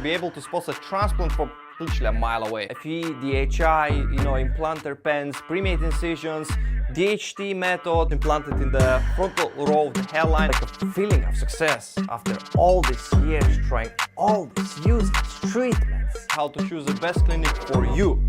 Be able to spot a transplant from literally a mile away. FE, DHI, implanter pens, pre-made incisions, DHT method implanted in the frontal row of the hairline. Like a feeling of success after all these years trying all these useless treatments. How to choose the best clinic for you.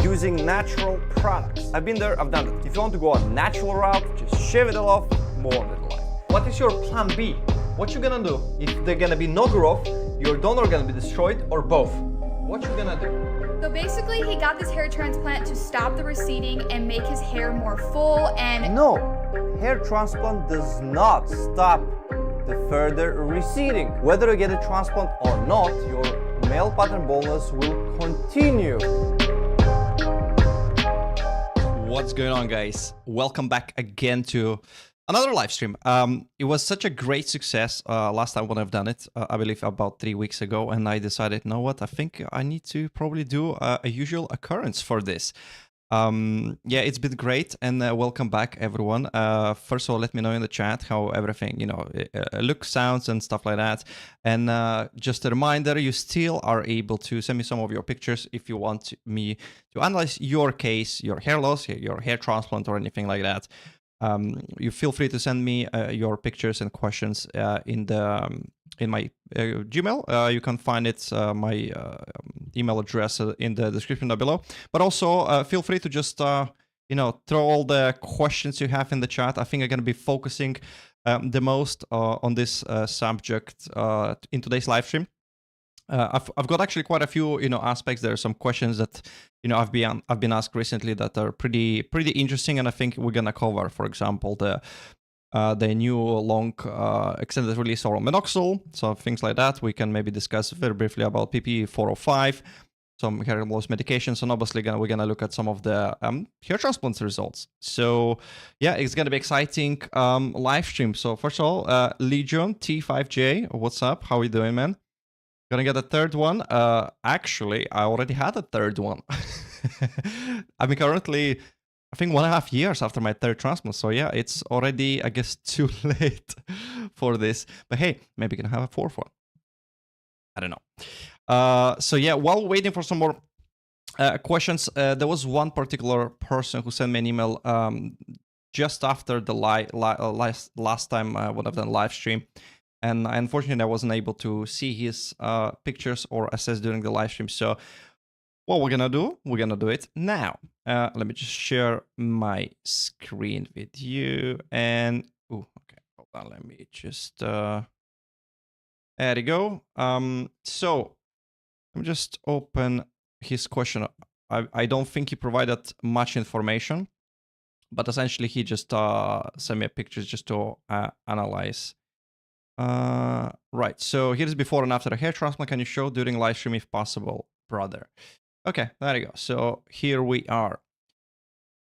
Using natural products. I've been there, I've done it. If you want to go a natural route, just shave it all off, move on with life. What is your plan B? What you gonna do? If there's gonna be no growth, your donor gonna be destroyed, or both? What you gonna do? So basically, he got this hair transplant to stop the receding and make his hair more full and... No, hair transplant does not stop the further receding. Whether you get a transplant or not, your male pattern baldness will continue. What's going on, guys? Welcome back again to another live stream. It was such a great success last time when I've done it, I believe about 3 weeks ago, and I decided, you know what, I think I need to probably do a usual occurrence for this. Yeah, it's been great, and welcome back, everyone. First of all, let me know in the chat how everything, looks, sounds, and stuff like that. And just a reminder, you still are able to send me some of your pictures if you want me to analyze your case, your hair loss, your hair transplant, or anything like that. You feel free to send me your pictures and questions in my Gmail. You can find it, my email address in the description down below. But also feel free to just throw all the questions you have in the chat. I think I'm going to be focusing the most on this subject in today's live stream. I've got actually quite a few aspects. There are some questions that I've been asked recently that are pretty interesting, and I think we're gonna cover, for example, the new long extended release oral minoxidil, so things like that. We can maybe discuss very briefly about PP 405, some hair loss medications, and obviously we're gonna look at some of the hair transplant results. So yeah, it's gonna be exciting live stream. So first of all, Legion T5J, what's up? How are you doing, man? Gonna get a third one. Actually, I already had a third one. I'm currently, I think, 1.5 years after my third transplant. So yeah, it's already, I guess, too late for this. But hey, maybe we can have a fourth one. I don't know. So yeah, while waiting for some more questions, there was one particular person who sent me an email just after the last time when I've done live stream. And unfortunately, I wasn't able to see his pictures or assess during the live stream. So what we're going to do it now. Let me just share my screen with you. And, okay, hold on, let me just, there you go. So let me just open his question. I don't think he provided much information, but essentially he just sent me pictures just to analyze. Right, so here's before and after a hair transplant. Can you show during live stream if possible, brother? Okay, there you go. So here we are.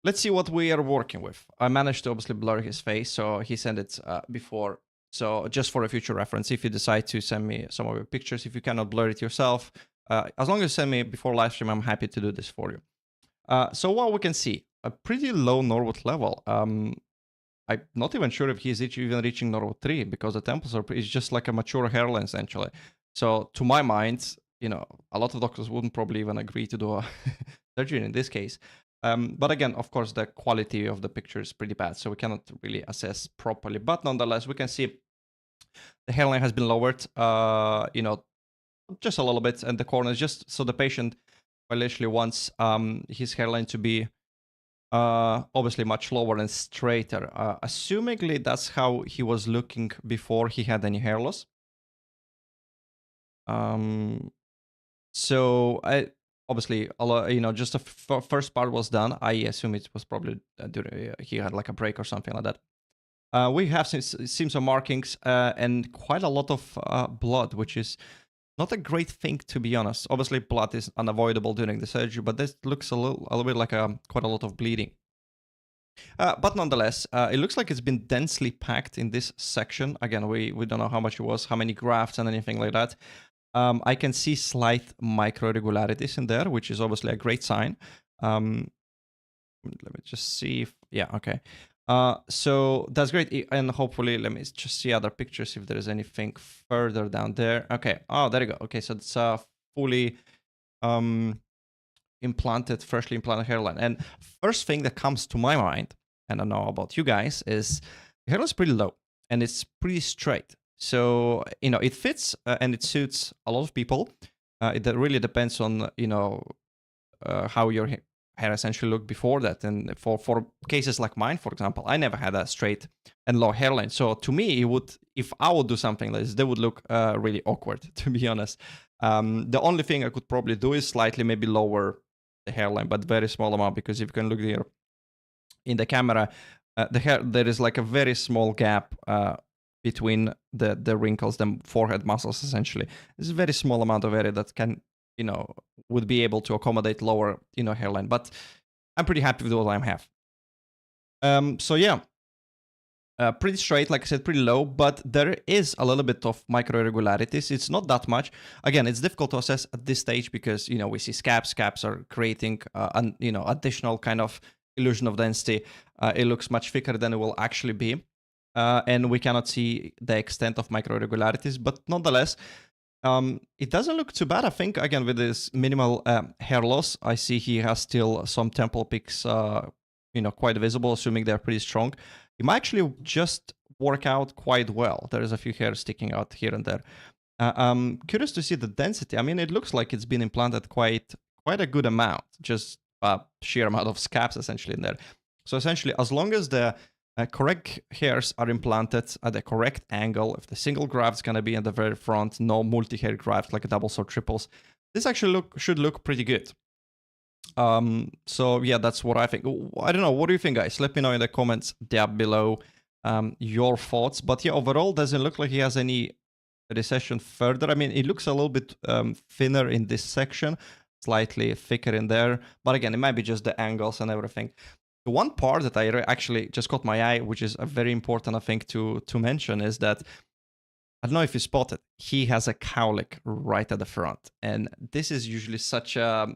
Let's see what we are working with. I managed to obviously blur his face, so he sent it before. So just for a future reference, if you decide to send me some of your pictures, if you cannot blur it yourself, as long as you send me before live stream, I'm happy to do this for you. So what we can see, a pretty low Norwood level. I'm not even sure if he's even reaching Norwood 3 because the temples is just like a mature hairline essentially. So to my mind, a lot of doctors wouldn't probably even agree to do a surgery in this case. But again, of course, the quality of the picture is pretty bad, so we cannot really assess properly. But nonetheless, we can see the hairline has been lowered, just a little bit, and the corners, just so the patient literally wants his hairline to be obviously much lower and straighter. Assumingly that's how he was looking before he had any hair loss. So I obviously, just the first part was done. I assume it was probably during he had like a break or something like that. We have seen some markings and quite a lot of blood, which is not a great thing, to be honest. Obviously, blood is unavoidable during the surgery, but this looks a little bit like quite a lot of bleeding. But nonetheless, it looks like it's been densely packed in this section. Again, we don't know how much it was, how many grafts and anything like that. I can see slight micro irregularities in there, which is obviously a great sign. Let me just see if, yeah, okay. So that's great, and hopefully let me just see other pictures if there is anything further down there. Okay, oh, there you go. Okay, so it's a fully freshly implanted hairline. And first thing that comes to my mind, and I don't know about you guys, is the hairline is pretty low and it's pretty straight. So it fits and it suits a lot of people. It really depends on how your hair essentially looked before that. And for cases like mine, for example, I never had a straight and low hairline. So to me, it would, if I would do something like this, they would look really awkward, to be honest. The only thing I could probably do is slightly maybe lower the hairline, but very small amount, because if you can look here in the camera, there is like a very small gap between the wrinkles, the forehead muscles, essentially. There's a very small amount of area that can, would be able to accommodate lower, hairline. But I'm pretty happy with what I have. So yeah, pretty straight, like I said, pretty low, but there is a little bit of micro irregularities. It's not that much. Again, it's difficult to assess at this stage because, you know, we see scabs. Scabs are creating, you know, additional kind of illusion of density. It looks much thicker than it will actually be. And we cannot see the extent of micro irregularities, but nonetheless, it doesn't look too bad. I think, again, with this minimal hair loss, I see he has still some temple peaks, you know, quite visible, assuming they're pretty strong. It might actually just work out quite well. There is a few hairs sticking out here and there. I'm curious to see the density. I mean, it looks like it's been implanted quite a good amount, just a sheer amount of scabs essentially in there. So essentially, as long as the correct hairs are implanted at the correct angle, if the single graft is going to be in the very front, no multi-hair graft like doubles or triples, this actually should look pretty good. So yeah, that's what I think. I don't know, what do you think, guys? Let me know in the comments down below your thoughts. But yeah, overall, doesn't look like he has any recession further. I mean, it looks a little bit thinner in this section, slightly thicker in there. But again, it might be just the angles and everything. The one part that I actually just caught my eye, which is a very important, I think, to mention, is that, I don't know if you spotted, he has a cowlick right at the front. And this is usually such a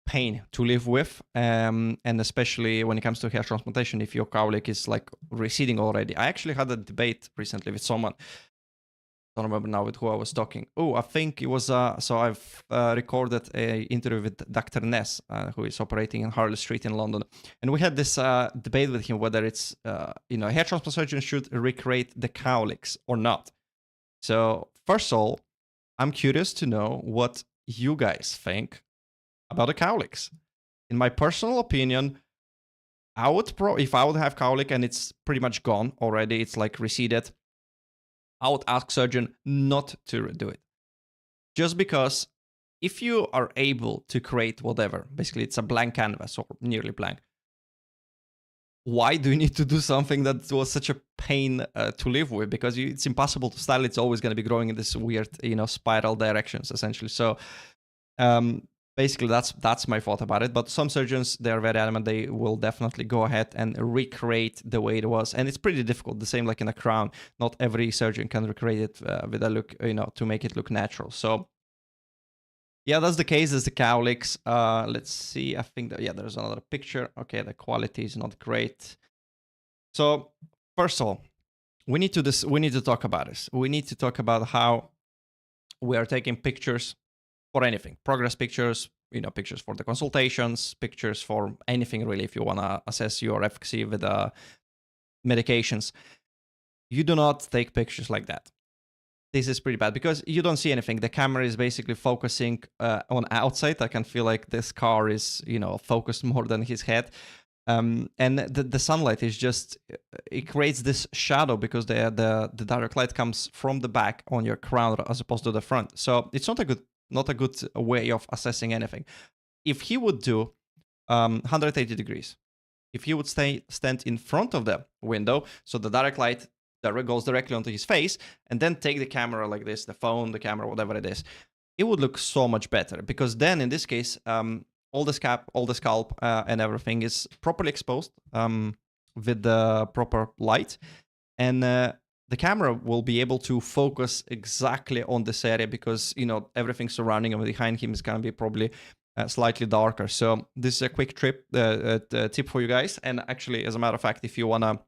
pain to live with, and especially when it comes to hair transplantation, if your cowlick is like receding already. I actually had a debate recently with someone, I don't remember now with who I was talking. Oh, I think it was, so I've recorded a interview with Dr. Ness, who is operating in Harley Street in London. And we had this debate with him whether it's, you know, hair transplant surgeon should recreate the cowlicks or not. So first of all, I'm curious to know what you guys think about the cowlicks. In my personal opinion, I would if I would have cowlick and it's pretty much gone already, it's like receded, I would ask surgeon not to do it. Just because if you are able to create whatever, basically it's a blank canvas or nearly blank, why do you need to do something that was such a pain to live with? Because it's impossible to style. It's always going to be growing in this weird, you know, spiral directions essentially. So basically, that's my thought about it. But some surgeons, they're very adamant. They will definitely go ahead and recreate the way it was. And it's pretty difficult. The same like in a crown. Not every surgeon can recreate it with a look, you know, to make it look natural. So yeah, that's the case. There's the cowlicks. Let's see. I think that, yeah, there's another picture. Okay, the quality is not great. So first of all, we need to talk about this. We need to talk about how we are taking pictures for anything, progress pictures, you know, pictures for the consultations, pictures for anything really, if you want to assess your efficacy with medications. You do not take pictures like that. This is pretty bad because you don't see anything. The camera is basically focusing on outside. I can feel like this car is, you know, focused more than his head. And the sunlight is just, it creates this shadow because the direct light comes from the back on your crown as opposed to the front. So it's not a good way of assessing anything. If he would do 180 degrees, if he would stand in front of the window, so the direct light goes directly onto his face, and then take the camera like this, the phone, the camera, whatever it is, it would look so much better. Because then, in this case, all the scalp and everything is properly exposed with the proper light, and the camera will be able to focus exactly on this area because, you know, everything surrounding him behind him is going to be probably slightly darker. So this is a quick tip for you guys. And actually, as a matter of fact, if you wanna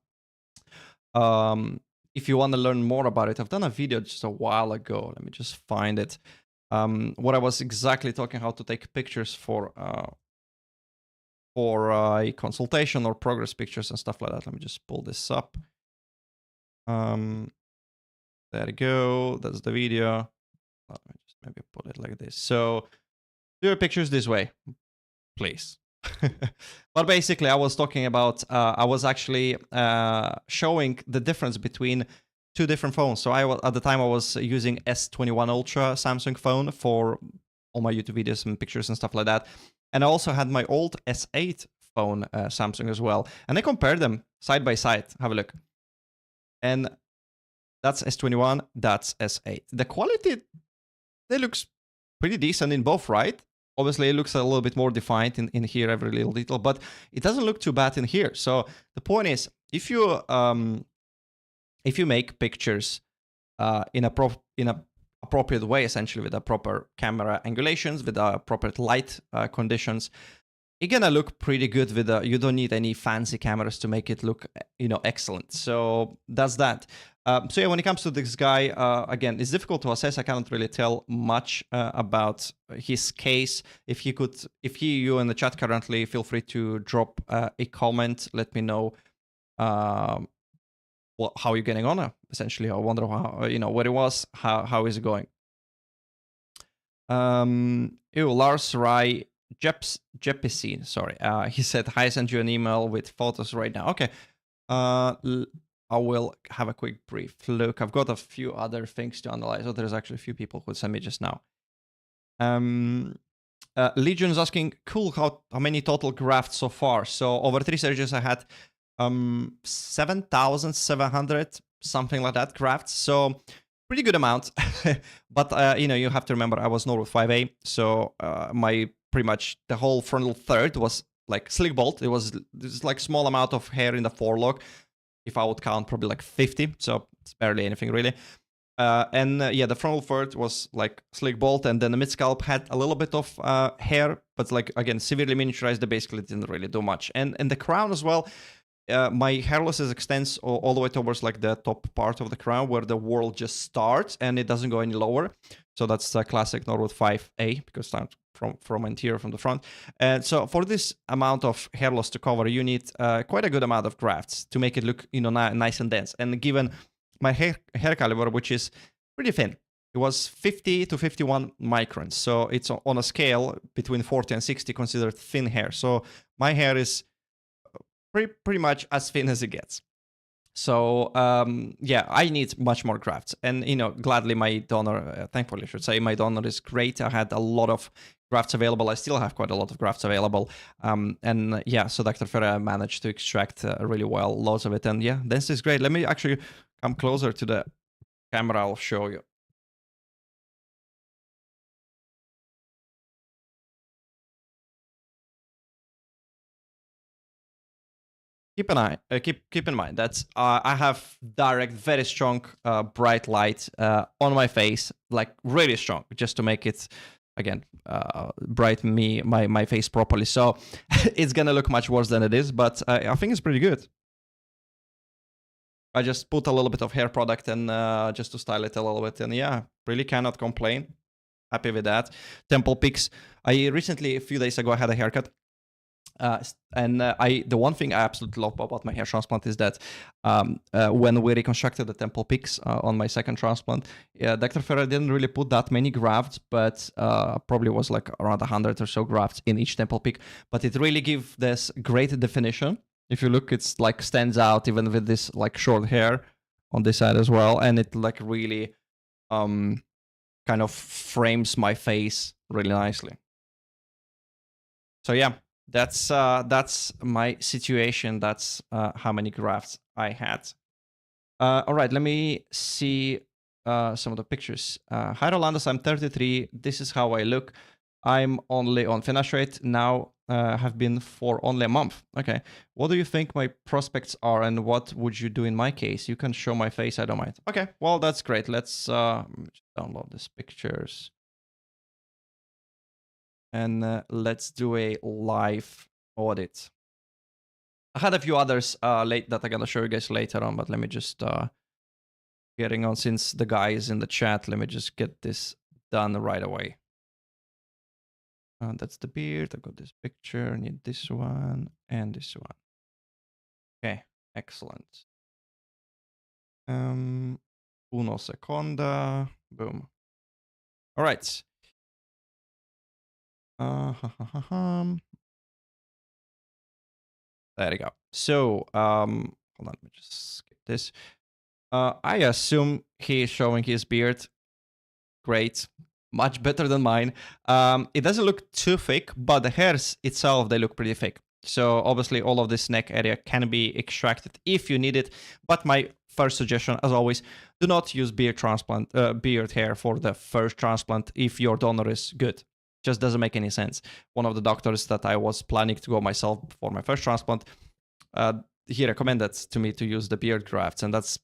learn more about it, I've done a video just a while ago. Let me just find it. What I was exactly talking how to take pictures for a consultation or progress pictures and stuff like that. Let me just pull this up. There we go. That's the video. Let me just maybe put it like this. So do your pictures this way, please. But basically, I was talking about, I was actually showing the difference between two different phones. So at the time I was using S21 Ultra Samsung phone for all my YouTube videos and pictures and stuff like that. And I also had my old S8 phone Samsung as well. And I compared them side by side. Have a look. And that's S21, that's S8. The quality, they looks pretty decent in both, right? Obviously, it looks a little bit more defined in here, every little detail, but it doesn't look too bad in here. So the point is, if you make pictures in a appropriate way, essentially with the proper camera angulations, with the appropriate light conditions, it's gonna look pretty good with you don't need any fancy cameras to make it look, excellent. So that's that. So yeah, when it comes to this guy, again, it's difficult to assess. I cannot really tell much about his case. If you in the chat currently, feel free to drop a comment. Let me know how you're getting on. Essentially, I wonder how, what it was, how is it going. Lars Rai Jepicine, sorry. He said, "Hi, I sent you an email with photos right now." Okay. I will have a quick brief look. I've got a few other things to analyze. Oh, there's actually a few people who sent me just now. Legion's asking, cool, how many total grafts so far? So over 3 surgeries, I had 7,700, something like that, grafts. So pretty good amount. But, you have to remember I was Norwood 5A. So pretty much the whole frontal third was like slick bolt. There's like small amount of hair in the forelock. If I would count, probably like 50, so it's barely anything really. Yeah, the frontal third was like slick bolt, and then the mid scalp had a little bit of hair, but like again severely miniaturized. They basically didn't really do much. And the crown as well. My hair loss extends all the way towards like the top part of the crown where the whorl just starts and it doesn't go any lower. So that's the classic Norwood 5A because it starts from anterior, from the front. And so for this amount of hair loss to cover, you need quite a good amount of grafts to make it look, nice and dense. And given my hair caliber, which is pretty thin, it was 50 to 51 microns. So it's on a scale between 40 and 60 considered thin hair. So my hair is pretty much as thin as it gets. So yeah, I need much more grafts. And gladly my donor, thankfully I should say, my donor is great. I had a lot of grafts available. I still have quite a lot of grafts available. And yeah, so Dr. Ferrer managed to extract really well, loads of it. And yeah, this is great. Let me actually come closer to the camera. I'll show you. Keep in mind that I have direct, very strong, bright light on my face, like really strong, just to make it again brighten my face properly. So it's gonna look much worse than it is, but I think it's pretty good. I just put a little bit of hair product and just to style it a little bit, and yeah, really cannot complain. Happy with that. Temple peaks. I recently, a few days ago, I had a haircut. The one thing I absolutely love about my hair transplant is that when we reconstructed the temple peaks on my second transplant, Dr. Ferrer didn't really put that many grafts, but probably was like around 100 or so grafts in each temple peak. But it really gives this great definition. If you look, it's like stands out even with this like short hair on this side as well, and it like really kind of frames my face really nicely. So yeah. That's my situation. That's how many grafts I had. All right, let me see some of the pictures. Hi, Rolandas, I'm 33. This is how I look. I'm only on finish rate now. Have been for only a month. Okay. What do you think my prospects are, and what would you do in my case? You can show my face. I don't mind. Okay. Well, that's great. Let's download these pictures. And let's do a live audit. I had a few others that I'm gonna show you guys later on, but let me just getting on since the guy is in the chat. Let me just get this done right away. That's the beard. I got this picture. I need this one and this one. Okay, excellent. Uno seconda. Boom. All right. There you go. So, hold on, let me just skip this. I assume he is showing his beard. Great. Much better than mine. It doesn't look too thick, but the hairs itself, they look pretty thick. So obviously all of this neck area can be extracted if you need it. But my first suggestion, as always, do not use beard hair for the first transplant if your donor is good. just doesn't make any sense. One of the doctors that I was planning to go myself for my first transplant, he recommended to me to use the beard grafts, and that's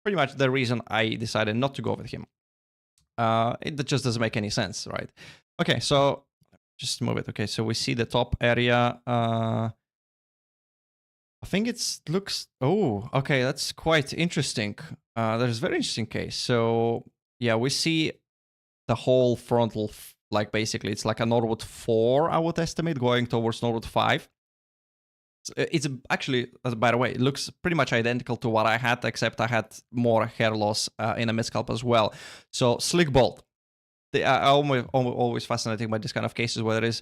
pretty much the reason I decided not to go with him. It just doesn't make any sense, right? Okay, so just move it. Okay, so we see the top area. I think it looks, oh, okay, that's quite interesting. There's a very interesting case. So yeah, we see the whole frontal, like basically it's like a Norwood 4, I would estimate, going towards Norwood 5. It's actually, by the way, it looks pretty much identical to what I had, except I had more hair loss in a mid-scalp as well. So slick bald. I'm always fascinated by this kind of cases where there is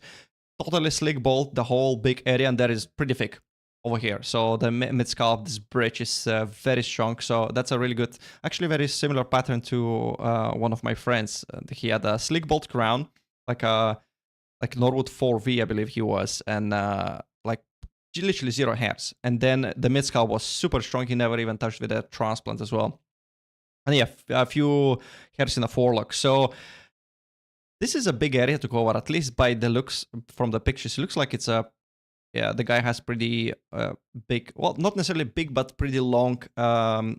totally slick bald, the whole big area, and that is pretty thick over here. So the mid-scalp, this bridge is very strong. So that's a really good, actually very similar pattern to one of my friends. He had a slick bald crown, like Norwood 4V, I believe he was, and like literally 0 hairs. And then the mid-scalp was super strong. He never even touched with a transplant as well. And yeah, a few hairs in the forelock. So this is a big area to cover, at least by the looks from the pictures. It looks like it's a, yeah, the guy has pretty big, well, not necessarily big, but pretty long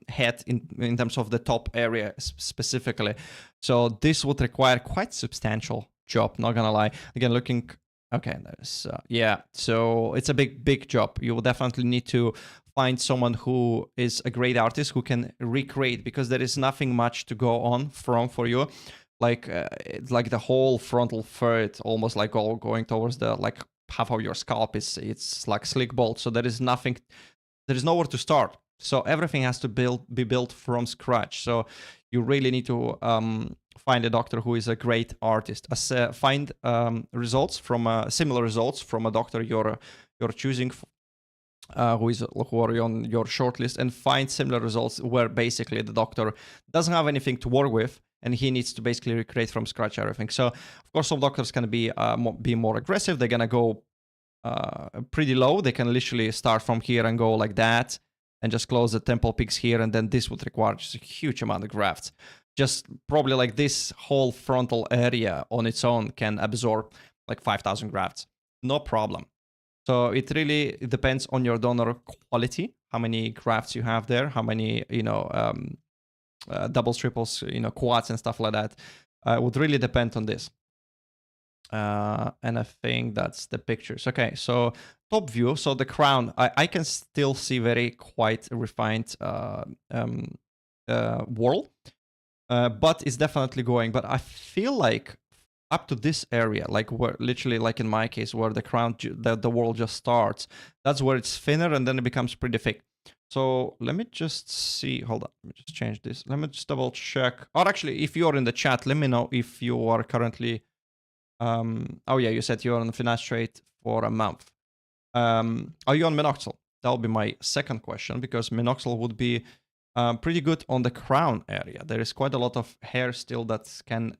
head in terms of the top area specifically. So this would require quite substantial job, not gonna lie. Again, looking, okay, there's, yeah, so it's a big job. You will definitely need to find someone who is a great artist who can recreate, because there is nothing much to go on from for you. Like the whole frontal third, almost like all going towards the, like half of your scalp it's like slick bald. So there is nothing, there is nowhere to start. So everything has to be built from scratch. So you really need to find a doctor who is a great artist. Find results from similar results from a doctor you're choosing, who are on your shortlist, and find similar results where basically the doctor doesn't have anything to work with, and he needs to basically recreate from scratch everything. So of course, some doctors can be more aggressive. They're gonna go pretty low. They can literally start from here and go like that, and just close the temple peaks here, and then this would require just a huge amount of grafts. Just probably like this whole frontal area on its own can absorb like 5,000 grafts, no problem. So it really depends on your donor quality, how many grafts you have there, how many, you know, doubles, triples, you know, quads and stuff like that. Would really depend on this. And I think that's the pictures. Okay, so top view. So the crown, I can still see very quite refined whorl, but it's definitely going. But I feel like up to this area, like where literally, like in my case, where the crown, the whorl just starts, that's where it's thinner, and then it becomes pretty thick. So let me just see, hold on, let me just change this. Let me just double check. Or actually, if you're in the chat, let me know if you are currently, oh yeah, you said you're on finasteride for a month. Are you on minoxidil? That'll be my second question, because minoxidil would be pretty good on the crown area. There is quite a lot of hair still that can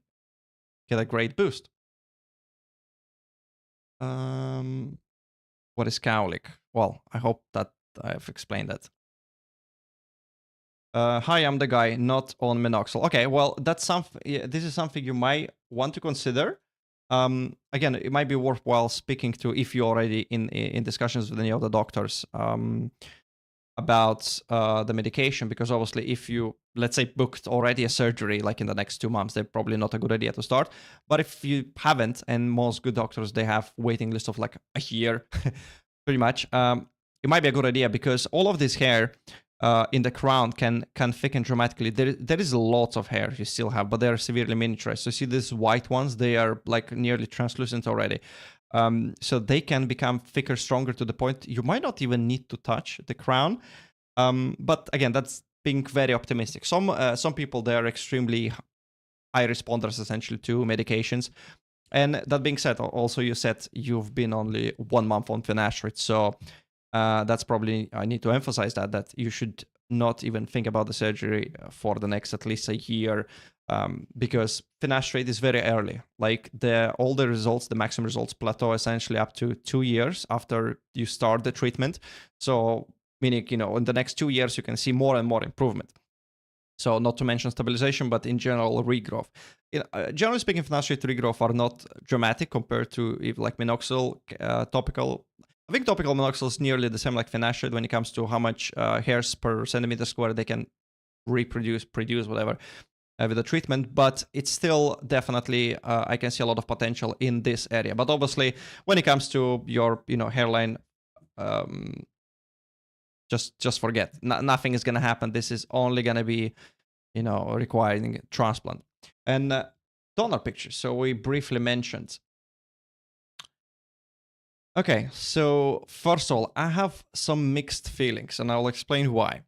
get a great boost. What is cowlick? Well, I hope that I've explained that. Hi, I'm the guy not on minoxidil. Okay, well, that's something. Yeah, this is something you might want to consider. Again, it might be worthwhile speaking to, if you're already in discussions with any of the doctors about the medication, because obviously if you, let's say, booked already a surgery like in the next 2 months, they're probably not a good idea to start. But if you haven't, and most good doctors, they have waiting list of like a year, pretty much, it might be a good idea, because all of this hair in the crown can thicken dramatically. There is lots of hair you still have, but they are severely miniaturized. So see these white ones, they are like nearly translucent already. So they can become thicker, stronger, to the point you might not even need to touch the crown. But again, that's being very optimistic. Some people, they are extremely high responders essentially to medications. And that being said, also you said you've been only 1 month on finasteride, so that's probably, I need to emphasize that you should not even think about the surgery for the next at least a year, because finasteride is very early. Like all the results, the maximum results plateau essentially up to 2 years after you start the treatment. So meaning, you know, in the next 2 years, you can see more and more improvement. So not to mention stabilization, but in general regrowth. generally speaking, finasteride regrowth are not dramatic compared to if like minoxidil topical. I think topical minoxidil is nearly the same like finasteride when it comes to how much hairs per centimeter square they can produce, whatever, with the treatment. But it's still definitely, I can see a lot of potential in this area. But obviously, when it comes to your, hairline, just forget. Nothing is gonna happen. This is only gonna be, requiring transplant. And donor pictures. So we briefly mentioned. Okay, so first of all, I have some mixed feelings, and I'll explain why.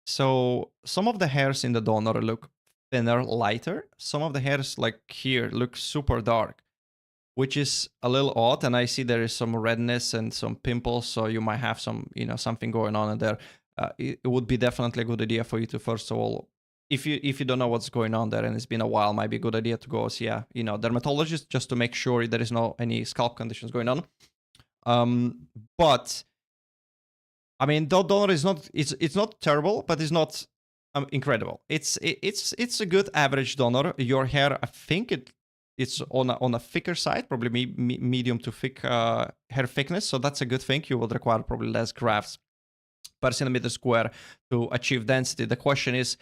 So some of the hairs in the donor look thinner, lighter. Some of the hairs, like here, look super dark, which is a little odd. And I see there is some redness and some pimples, so you might have some, something going on in there. It would be definitely a good idea for you to, first of all, if you don't know what's going on there and it's been a while, might be a good idea to go see a dermatologist just to make sure there is no any scalp conditions going on. But I mean, the donor is not it's not terrible, but it's not incredible. It's a good average donor. Your hair, I think it's on a thicker side, probably medium to thick hair thickness. So that's a good thing. You would require probably less grafts per centimeter square to achieve density. The question is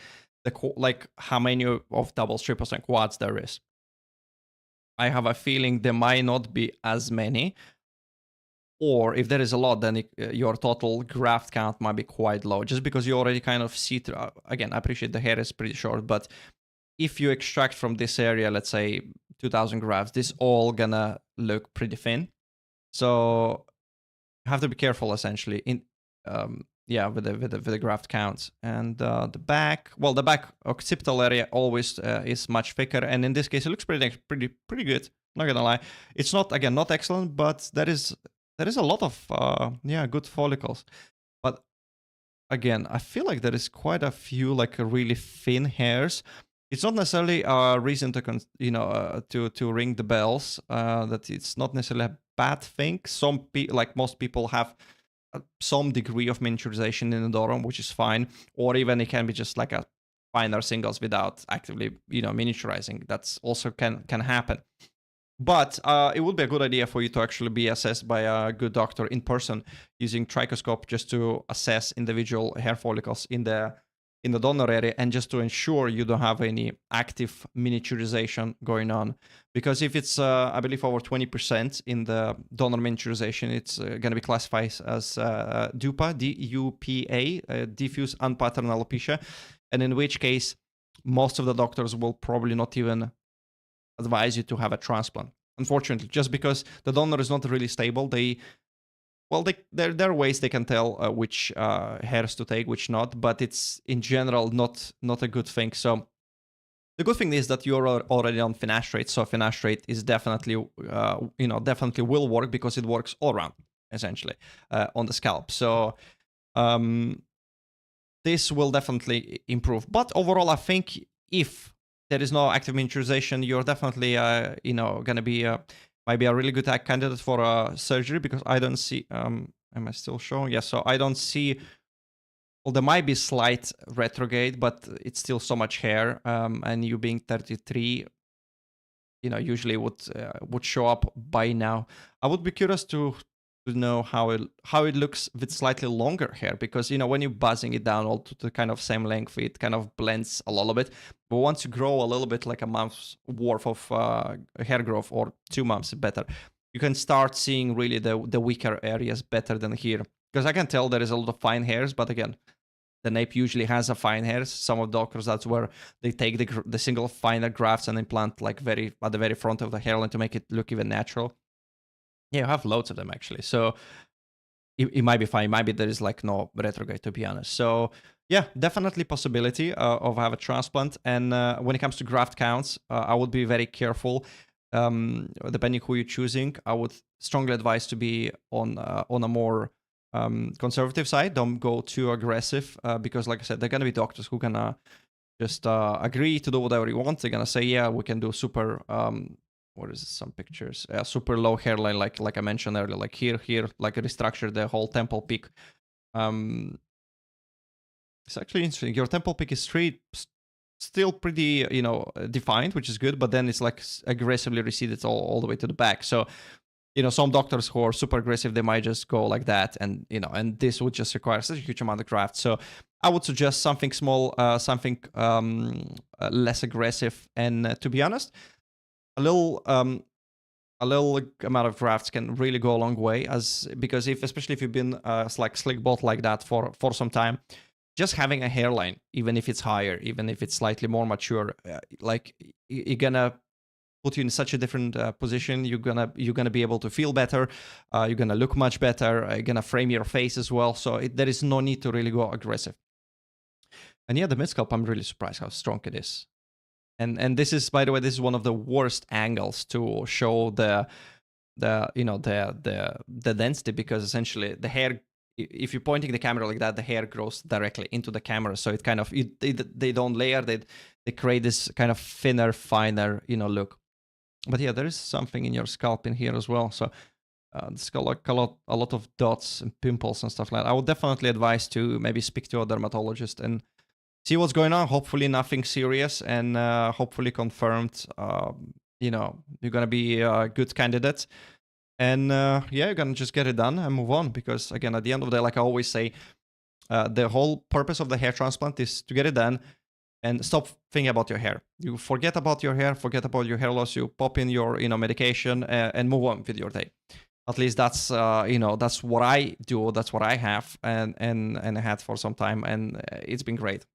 like how many of doubles, triples, and quads there is. I have a feeling there might not be as many. Or if there is a lot, then your total graft count might be quite low, just because you already kind of see through. Again, I appreciate the hair is pretty short, but if you extract from this area, let's say 2,000 grafts, this all gonna look pretty thin. So you have to be careful, essentially, with the graft counts. And the back occipital area always is much thicker, and in this case, it looks pretty good. Not gonna lie, it's not excellent, but there is a lot of good follicles. But again, I feel like there is quite a few like really thin hairs. It's not necessarily a reason to to ring the bells. That it's not necessarily a bad thing. Like most people have some degree of miniaturization in the donor, which is fine. Or even it can be just like a finer singles without actively miniaturizing. That's also can happen. But it would be a good idea for you to actually be assessed by a good doctor in person using trichoscope, just to assess individual hair follicles in the donor area, and just to ensure you don't have any active miniaturization going on. Because if it's, I believe, over 20% in the donor miniaturization, it's going to be classified as DUPA, D-U-P-A, diffuse unpatterned alopecia, and in which case most of the doctors will probably not even advise you to have a transplant, unfortunately, just because the donor is not really stable. There are ways they can tell which hairs to take, which not, but it's in general not a good thing. So the good thing is that you're already on finasteride, so finasteride is definitely definitely will work, because it works all around, essentially, on the scalp. So this will definitely improve. But overall, I think if there is no active miniaturization, you're definitely, going to be might be a really good candidate for surgery, because I don't see. Am I still showing? Yes. So I don't see. Well, there might be slight retrograde, but it's still so much hair. And you being 33, usually would show up by now. I would be curious to know how it looks with slightly longer hair, because when you're buzzing it down all to the kind of same length, it kind of blends a little bit. But once you grow a little bit, like a month's worth of hair growth, or 2 months better, you can start seeing really the weaker areas better than here. Because I can tell there is a lot of fine hairs, but again, the nape usually has a fine hairs. Some of doctors, that's where they take the single finer grafts and implant like at the very front of the hairline to make it look even natural. Yeah, you have loads of them, actually. So it might be fine. Maybe there is like no retrograde, to be honest. So yeah, definitely possibility of have a transplant. And when it comes to graft counts, I would be very careful. Depending who you're choosing, I would strongly advise to be on a more conservative side. Don't go too aggressive, because like I said, they're going to be doctors who can just agree to do whatever you want. They're going to say, yeah, we can do super... what is it, some pictures? Super low hairline, like I mentioned earlier, like here, like restructure the whole temple peak. It's actually interesting. Your temple peak is still pretty, defined, which is good, but then it's like aggressively receded all the way to the back. So, some doctors who are super aggressive, they might just go like that, and and this would just require such a huge amount of graft. So I would suggest something small, something less aggressive, and to be honest, a little amount of grafts can really go a long way, because especially if you've been like slick bald like that for some time, just having a hairline, even if it's higher, even if it's slightly more mature, like you're gonna put you in such a different position. You're gonna be able to feel better. You're gonna look much better. You're gonna frame your face as well. So there is no need to really go aggressive. And yeah, the mid scalp, I'm really surprised how strong it is. And this is, by the way, this is one of the worst angles to show the density, because essentially the hair, if you're pointing the camera like that, the hair grows directly into the camera. So it kind of, they don't layer, they create this kind of thinner, finer, look. But yeah, there is something in your scalp in here as well. So it's got like a lot of dots and pimples and stuff like that. I would definitely advise to maybe speak to a dermatologist and see what's going on. Hopefully nothing serious, and hopefully confirmed, you're going to be a good candidate. And yeah, you're going to just get it done and move on. Because again, at the end of the day, like I always say, the whole purpose of the hair transplant is to get it done and stop thinking about your hair. You forget about your hair, forget about your hair loss. You pop in your, medication and move on with your day. At least that's, that's what I do. That's what I have and I had for some time, and it's been great.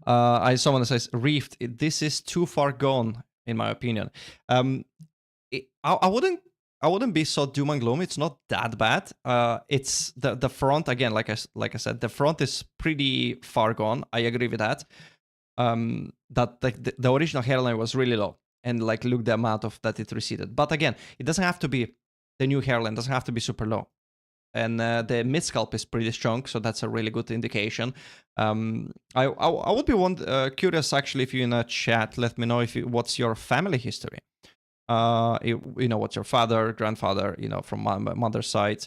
Someone says, Reefed, this is too far gone, in my opinion. I wouldn't be so doom and gloom. It's not that bad. It's the front, again, like I said, the front is pretty far gone. I agree with that. That the original hairline was really low, and like look the amount of that it receded. But again, it doesn't have to be, the new hairline doesn't have to be super low. And the mid scalp is pretty strong, so that's a really good indication. I would be curious, actually, if you in a chat, let me know what's your family history. What's your father, grandfather, from my mother's side.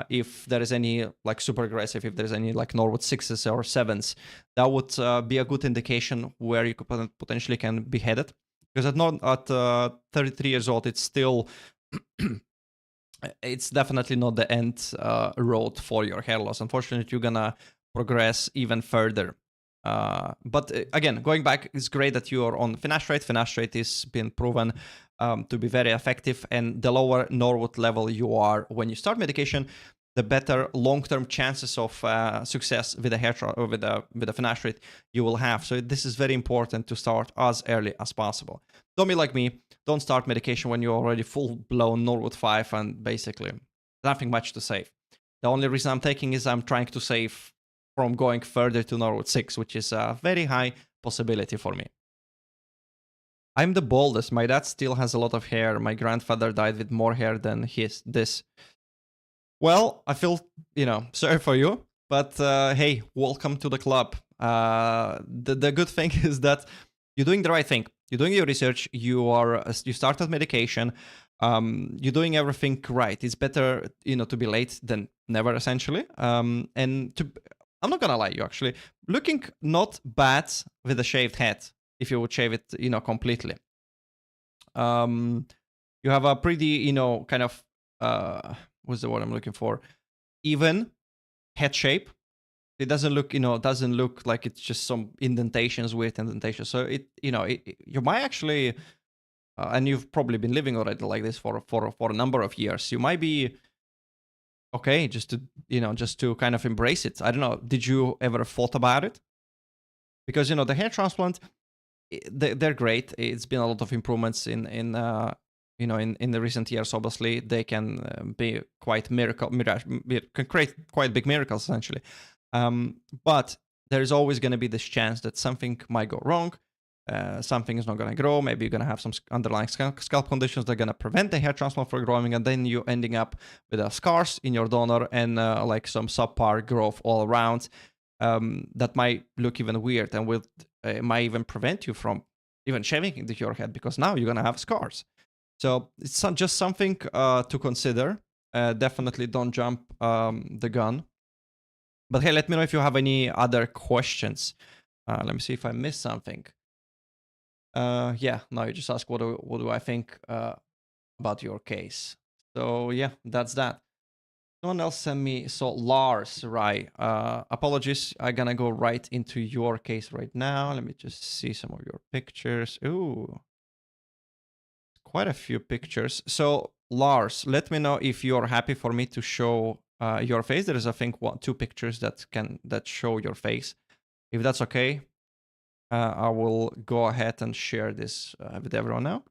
If there is any like super aggressive, if there's any like Norwood 6s or 7s, that would be a good indication where you could potentially can be headed. Because at 33 years old, it's still it's definitely not the end road for your hair loss. Unfortunately, you're gonna progress even further. But again, going back, it's great that you are on finasteride. Finasteride is been proven to be very effective, and the lower Norwood level you are when you start medication, the better long-term chances of success with the with the finasteride you will have. So this is very important to start as early as possible. Don't be like me. Don't start medication when you're already full-blown Norwood 5 and basically nothing much to save. The only reason I'm taking is I'm trying to save from going further to Norwood 6, which is a very high possibility for me. I'm the baldest. My dad still has a lot of hair. My grandfather died with more hair than this. Well, I feel, sorry for you, but hey, welcome to the club. The good thing is that you're doing the right thing. You're doing your research. You started medication. You're doing everything right. It's better, to be late than never, essentially. And I'm not gonna lie, you actually looking not bad with a shaved head. If you would shave it, completely. You have a pretty, kind of what's the word I'm looking for? Even head shape. It doesn't look like it's just some indentations, weird indentations. So you might actually, and you've probably been living already like this for a number of years. You might be okay just to kind of embrace it. I don't know. Did you ever thought about it? Because the hair transplant, they're great. It's been a lot of improvements in the recent years. Obviously, they can be quite can create quite big miracles, essentially. But there is always going to be this chance that something might go wrong. Something is not going to grow. Maybe you're going to have some underlying scalp conditions that are going to prevent the hair transplant from growing, and then you're ending up with scars in your donor and like some subpar growth all around. That might look even weird, and it might even prevent you from even shaving into your head, because now you're going to have scars. So it's just something to consider. Definitely don't jump the gun. But hey, let me know if you have any other questions. Let me see if I missed something. Yeah, no, you just ask what do I think about your case. So yeah, that's that. Someone else sent me, so Lars, right? Apologies, I'm gonna go right into your case right now. Let me just see some of your pictures. Ooh, quite a few pictures. So Lars, let me know if you're happy for me to show your face. There is, I think, two pictures that show your face. If that's okay, I will go ahead and share this with everyone now.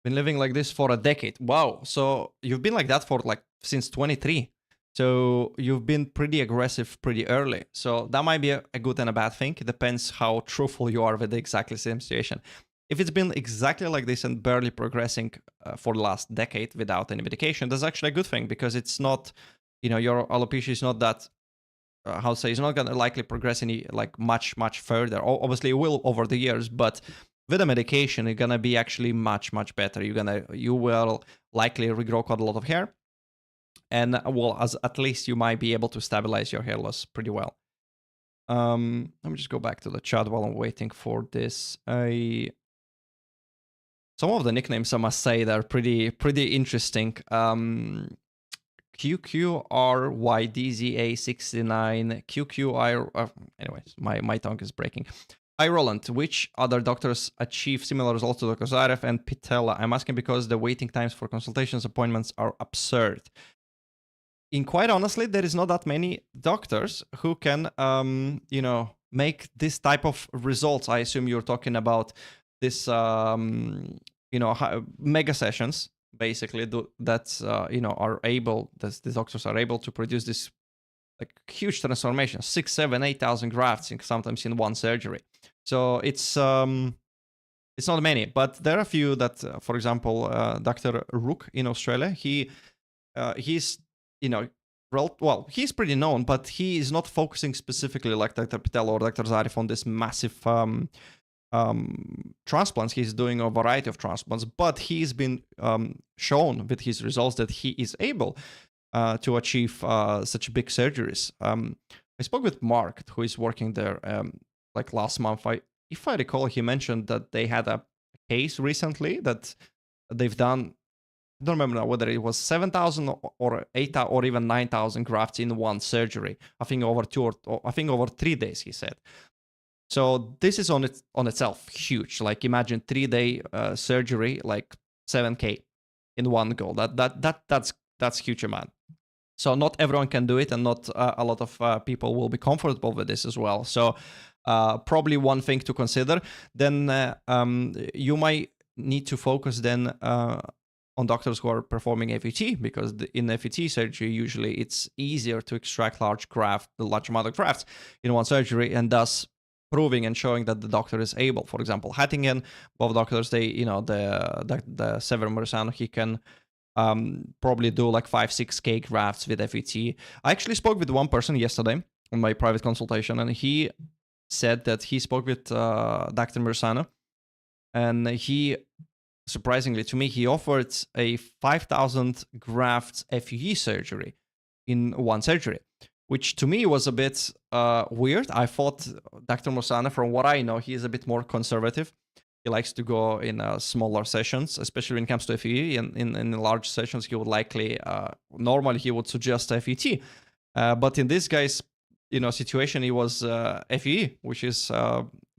Been living like this for a decade. Wow. So you've been like that for like since 23. So you've been pretty aggressive pretty early. So that might be a good and a bad thing. It depends how truthful you are with the exactly same situation. If it's been exactly like this and barely progressing for the last decade without any medication, that's actually a good thing, because it's not, your alopecia is not that, how to say, it's not going to likely progress any like much further. Obviously it will over the years, but with a medication, it's gonna be actually much better. You will likely regrow quite a lot of hair, and well, at least you might be able to stabilize your hair loss pretty well. Let me just go back to the chat while I'm waiting for this. Some of the nicknames, I must say, they're pretty interesting. QQRYDZA69, QQI. Anyways, my tongue is breaking. Hi, Roland. Which other doctors achieve similar results to Dr. Zarev and Pitella? I'm asking because the waiting times for consultations appointments are absurd. In quite honestly, there is not that many doctors who can, make this type of results. I assume you're talking about this, mega sessions, basically, that, are able, the doctors are able to produce this like huge transformation, 6,000, 7,000, 8,000 grafts sometimes in one surgery. So it's not many, but there are a few that, for example, Dr. Rook in Australia, he's he's pretty known, but he is not focusing specifically like Dr. Patel or Dr. Zarif on this massive transplants. He's doing a variety of transplants, but he's been shown with his results that he is able to achieve such big surgeries. I spoke with Mark, who is working there, like last month. If I recall, he mentioned that they had a case recently that they've done. I don't remember now whether it was 7,000 or 8,000 or even 9,000 grafts in one surgery. I think over 3 days, he said. So this is on itself huge. Like imagine 3-day surgery, like 7K in one go. That's huge amount. So not everyone can do it, and not a lot of people will be comfortable with this as well. So probably one thing to consider. Then you might need to focus then on doctors who are performing FET, because in FET surgery, usually it's easier to extract large amount of grafts in one surgery, and thus proving and showing that the doctor is able. For example, Hattingen, both doctors, the Sever Mursano, he can probably do like 5-6K grafts with FET. I actually spoke with one person yesterday on my private consultation, and he said that he spoke with Dr. Mursano, and he, surprisingly to me, he offered a 5,000 grafts FUE surgery in one surgery, which to me was a bit weird. I thought Dr. Mursano, from what I know, he is a bit more conservative. He likes to go in smaller sessions, especially when it comes to FEE. In large sessions, he would likely, normally he would suggest FET. But in this guy's, situation, he was FEE, which is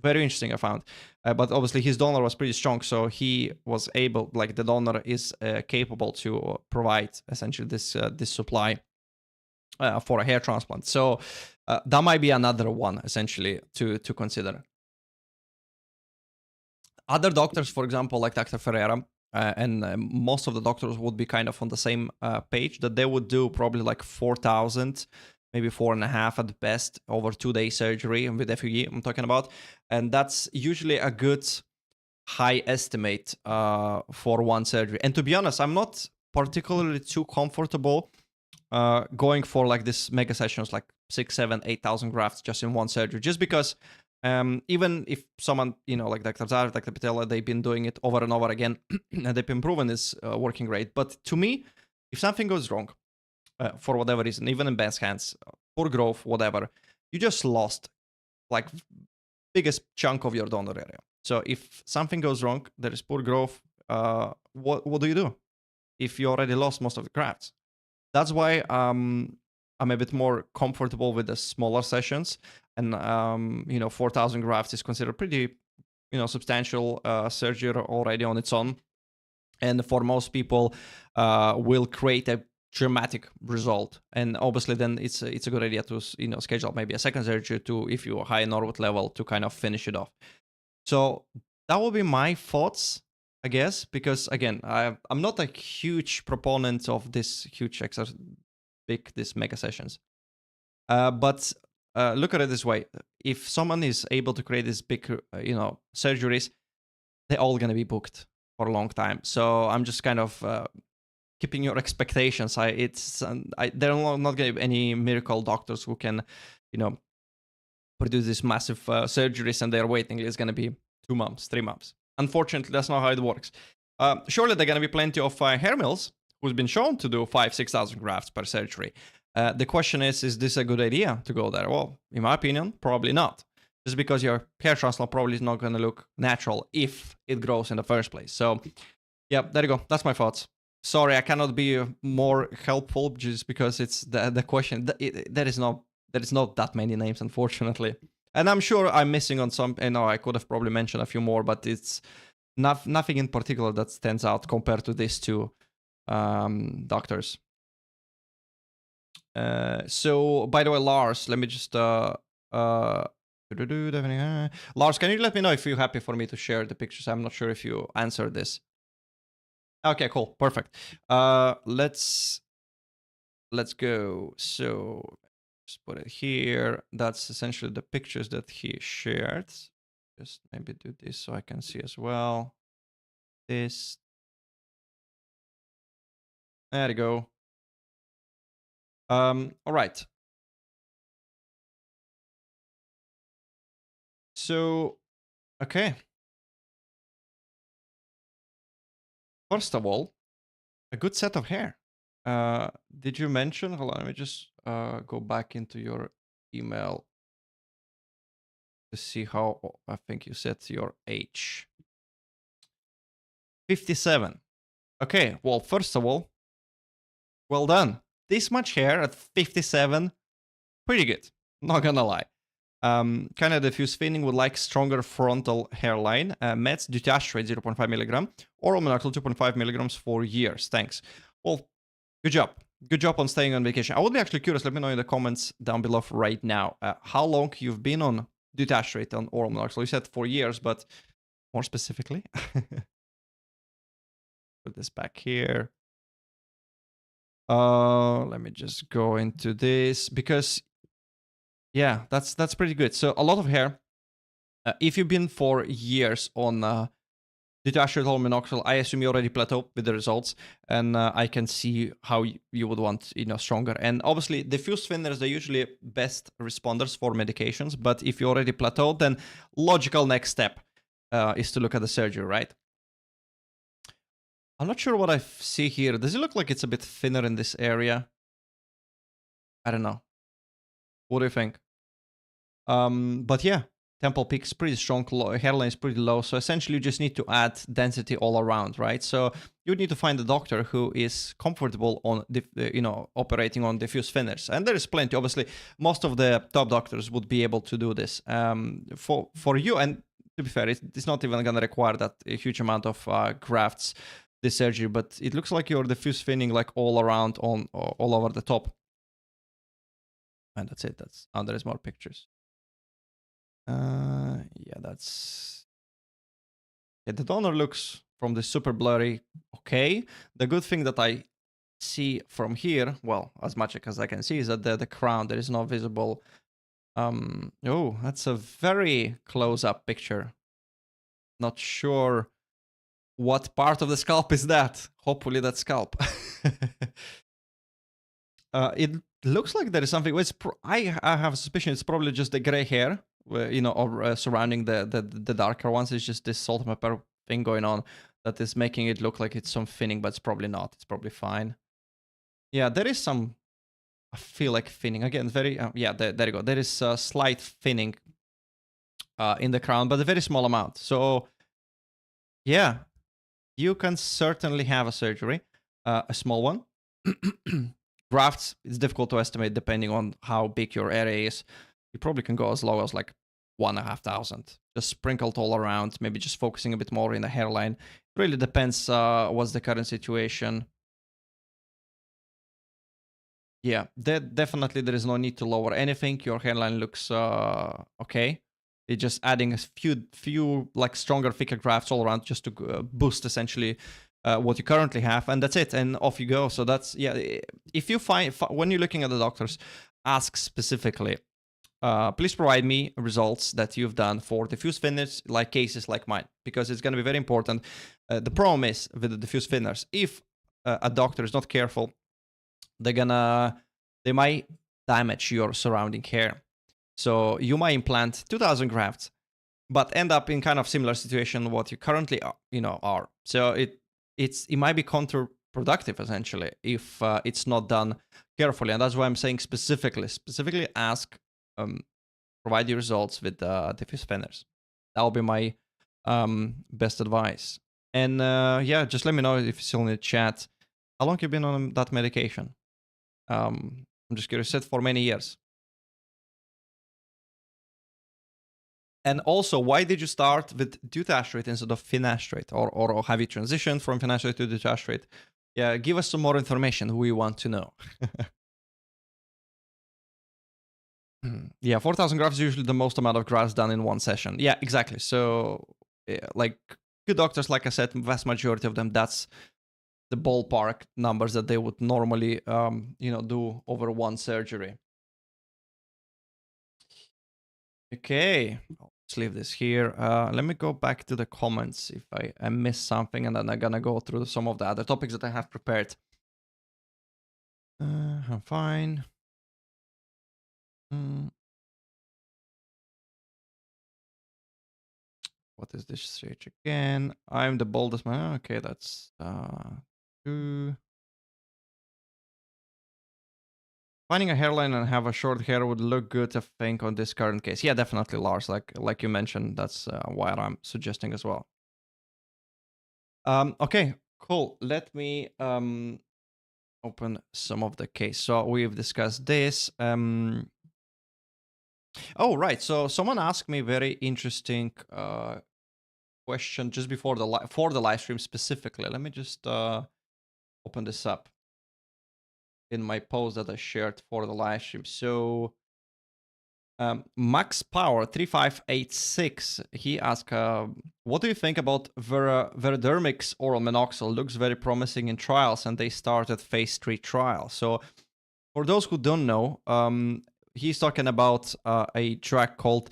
very interesting, I found. But obviously his donor was pretty strong, so he was able, like the donor is capable to provide essentially this supply for a hair transplant. So that might be another one essentially to consider. Other doctors, for example, like Dr. Ferreira, and most of the doctors would be kind of on the same page, that they would do probably like 4,000, maybe 4.5 at best, over 2-day surgery with FUE I'm talking about. And that's usually a good high estimate for one surgery. And to be honest, I'm not particularly too comfortable going for like this mega sessions, like 6, 7, 8,000 grafts just in one surgery, just because even if someone, like Dr. Zarev, Dr. Patella, they've been doing it over and over again, and they've been proven this working great. But to me, if something goes wrong, for whatever reason, even in best hands, poor growth, whatever, you just lost like biggest chunk of your donor area. So if something goes wrong, there is poor growth, what do you do if you already lost most of the grafts? That's why I'm a bit more comfortable with the smaller sessions, and 4,000 grafts is considered pretty substantial surgery already on its own, and for most people will create a dramatic result. And obviously then it's a good idea to schedule maybe a second surgery to, if you're high in orbit level, to kind of finish it off. So that will be my thoughts, I guess, because again, I'm not a huge proponent of this huge exercise, this mega sessions. But look at it this way: if someone is able to create these big, surgeries, they're all gonna be booked for a long time. So I'm just kind of keeping your expectations. There are not gonna be any miracle doctors who can, produce these massive surgeries, and their waiting list is gonna be 2 months, 3 months. Unfortunately, that's not how it works. Surely there are gonna be plenty of hair mills who's been shown to do 5,000-6,000 grafts per surgery. The question is this a good idea to go there? Well, in my opinion, probably not. Just because your hair transplant probably is not going to look natural if it grows in the first place. So, yeah, there you go. That's my thoughts. Sorry, I cannot be more helpful just because it's the question. There is not that many names, unfortunately. And I'm sure I'm missing on some. I could have probably mentioned a few more, but it's nothing in particular that stands out compared to these two doctors. So, by the way, Lars, let me just Lars, can you let me know if you're happy for me to share the pictures? I'm not sure if you answered this. Okay, cool, perfect. Let's go. So just put it here. That's essentially the pictures that he shared. Just maybe do this so I can see as well. This. There you go. All right. So, okay. First of all, a good set of hair. Did you mention? Hold on, let me just go back into your email to see how I think you set your age. 57. Okay. Well, first of all, well done. This much hair at 57, pretty good. Not gonna lie. Kind of diffuse thinning would like stronger frontal hairline. Meds, detach rate 0.5 milligram. Oral minoxidil 2.5 milligrams for years. Thanks. Well, good job. Good job on staying on vacation. I would be actually curious. Let me know in the comments down below right now how long you've been on detach rate on oral minoxidil. You said 4 years, but more specifically. Put this back here. Let me just go into this because, yeah, that's pretty good. So a lot of hair. If you've been for years on detached oral minoxidil, I assume you already plateaued with the results, and I can see how you would want, stronger. And obviously, diffuse thinners are usually best responders for medications. But if you already plateaued, then logical next step is to look at the surgery, right? I'm not sure what I see here. Does it look like it's a bit thinner in this area? I don't know. What do you think? But yeah, temple peak is pretty strong, hairline is pretty low. So essentially you just need to add density all around, right? So you need to find a doctor who is comfortable on, operating on diffuse thinners. And there is plenty. Obviously, most of the top doctors would be able to do this. For you, and to be fair, it's not even going to require that a huge amount of grafts, this surgery, but it looks like your diffuse thinning like all around all over the top. And that's it. There is more pictures. Yeah, the donor looks from the super blurry okay. The good thing that I see from here, well, as much as I can see, is that the crown, there is no visible. Oh, that's a very close-up picture. Not sure what part of the scalp is that. Hopefully that scalp. It looks like there is something. I have a suspicion it's probably just the gray hair, surrounding the darker ones. It's just this salt and pepper thing going on that is making it look like it's some thinning, but it's probably not. It's probably fine. Yeah, there is some I feel like thinning again. Very yeah, there you go. There is a slight thinning in the crown, but a very small amount. So yeah, you can certainly have a surgery, a small one. Grafts, it's difficult to estimate depending on how big your area is. You probably can go as low as like 1,500, just sprinkled all around, maybe just focusing a bit more in the hairline. It really depends what's the current situation. Yeah, definitely there is no need to lower anything. Your hairline looks okay. It's just adding a few like stronger, thicker grafts all around just to boost essentially what you currently have, and that's it. And off you go. So that's yeah. If you find when you're looking at the doctors, ask specifically. Please provide me results that you've done for diffuse thinners, like cases like mine, because it's going to be very important. The problem is with the diffuse thinners, if a doctor is not careful, they might damage your surrounding hair. So you might implant 2,000 grafts, but end up in kind of similar situation what you currently are. So it might be counterproductive essentially if it's not done carefully, and that's why I'm saying specifically ask, provide your results with diffuse thinners. That will be my best advice. And yeah, just let me know if you still need chat. How long have you been on that medication? I'm just curious. Said for many years. And also, why did you start with dutasterate instead of finasterate, or have you transitioned from finasterate to dutasterate? Yeah, give us some more information. We want to know. Yeah, 4,000 grafts is usually the most amount of grafts done in one session. Yeah, exactly. So, like good doctors, like I said, vast majority of them, that's the ballpark numbers that they would normally, do over one surgery. Okay, let's leave this here. Let me go back to the comments if I missed something, and then I'm gonna go through some of the other topics that I have prepared. I'm fine. What is this stage again? I'm the boldest man. Okay, that's 2. Finding a hairline and have a short hair would look good, I think, on this current case. Yeah, definitely, Lars. Like you mentioned, that's what I'm suggesting as well. Okay, cool. Let me open some of the case. So we've discussed this. Oh, right. So someone asked me very interesting question just before for the live stream specifically. Let me just open this up in my post that I shared for the live stream. So Max Power 3586, he asked, what do you think about Veridermic's oral minoxidil? Looks very promising in trials, and they started phase 3 trial. So for those who don't know, he's talking about a drug called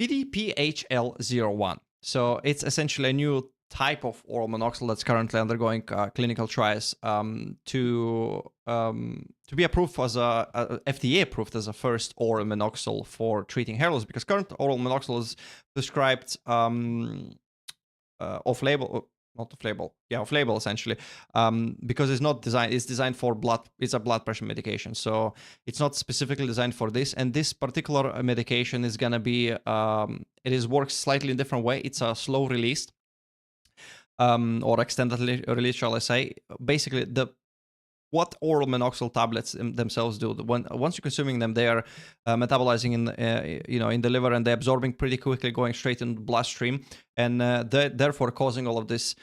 PDPHL01. So it's essentially a new type of oral minoxidil that's currently undergoing clinical trials to be approved as FDA approved as a first oral minoxidil for treating hair loss, because current oral minoxidil is prescribed off-label. Not off-label, yeah, off-label essentially, because it's designed for blood. It's a blood pressure medication, so it's not specifically designed for this. And this particular medication is gonna be, works slightly in a different way. It's a slow release, or extended release, shall I say. Basically, what oral minoxidil tablets themselves do, once you're consuming them, they are metabolizing in the liver, and they're absorbing pretty quickly, going straight in the bloodstream, and therefore causing all of this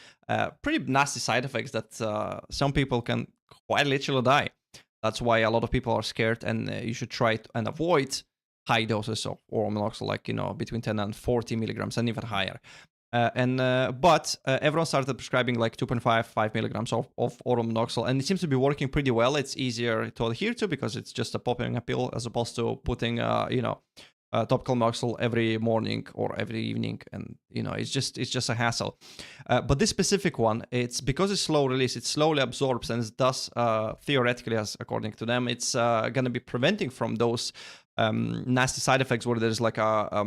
pretty nasty side effects that some people can quite literally die. That's why a lot of people are scared, and you should try and avoid high doses of oral minoxidil, like between 10 and 40 milligrams, and even higher. But everyone started prescribing like 5 milligrams of oral minoxidil, and it seems to be working pretty well. It's easier to adhere to because it's just a popping a pill as opposed to putting topical minoxidil every morning or every evening, and it's just a hassle. But this specific one, it's because it's slow release, it slowly absorbs, and it does theoretically, as according to them, it's going to be preventing from those nasty side effects where there's like a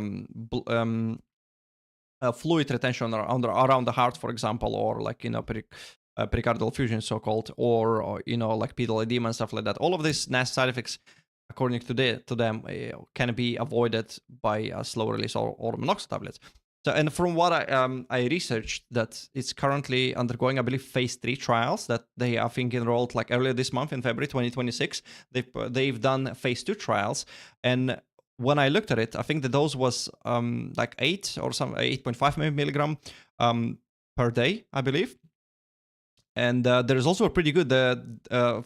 fluid retention around the heart, for example, or like pericardial effusion, so-called, or you know, like pedal edema and stuff like that. All of these nasty side effects, according to them, can be avoided by slow release or oral minoxidil tablets. So, and from what I researched, that it's currently undergoing, I believe, phase 3 trials that they, I think, enrolled like earlier this month in February 2026. They've done phase 2 trials, and when I looked at it, I think the dose was like 8.5 milligram per day, I believe. And there's also a pretty good,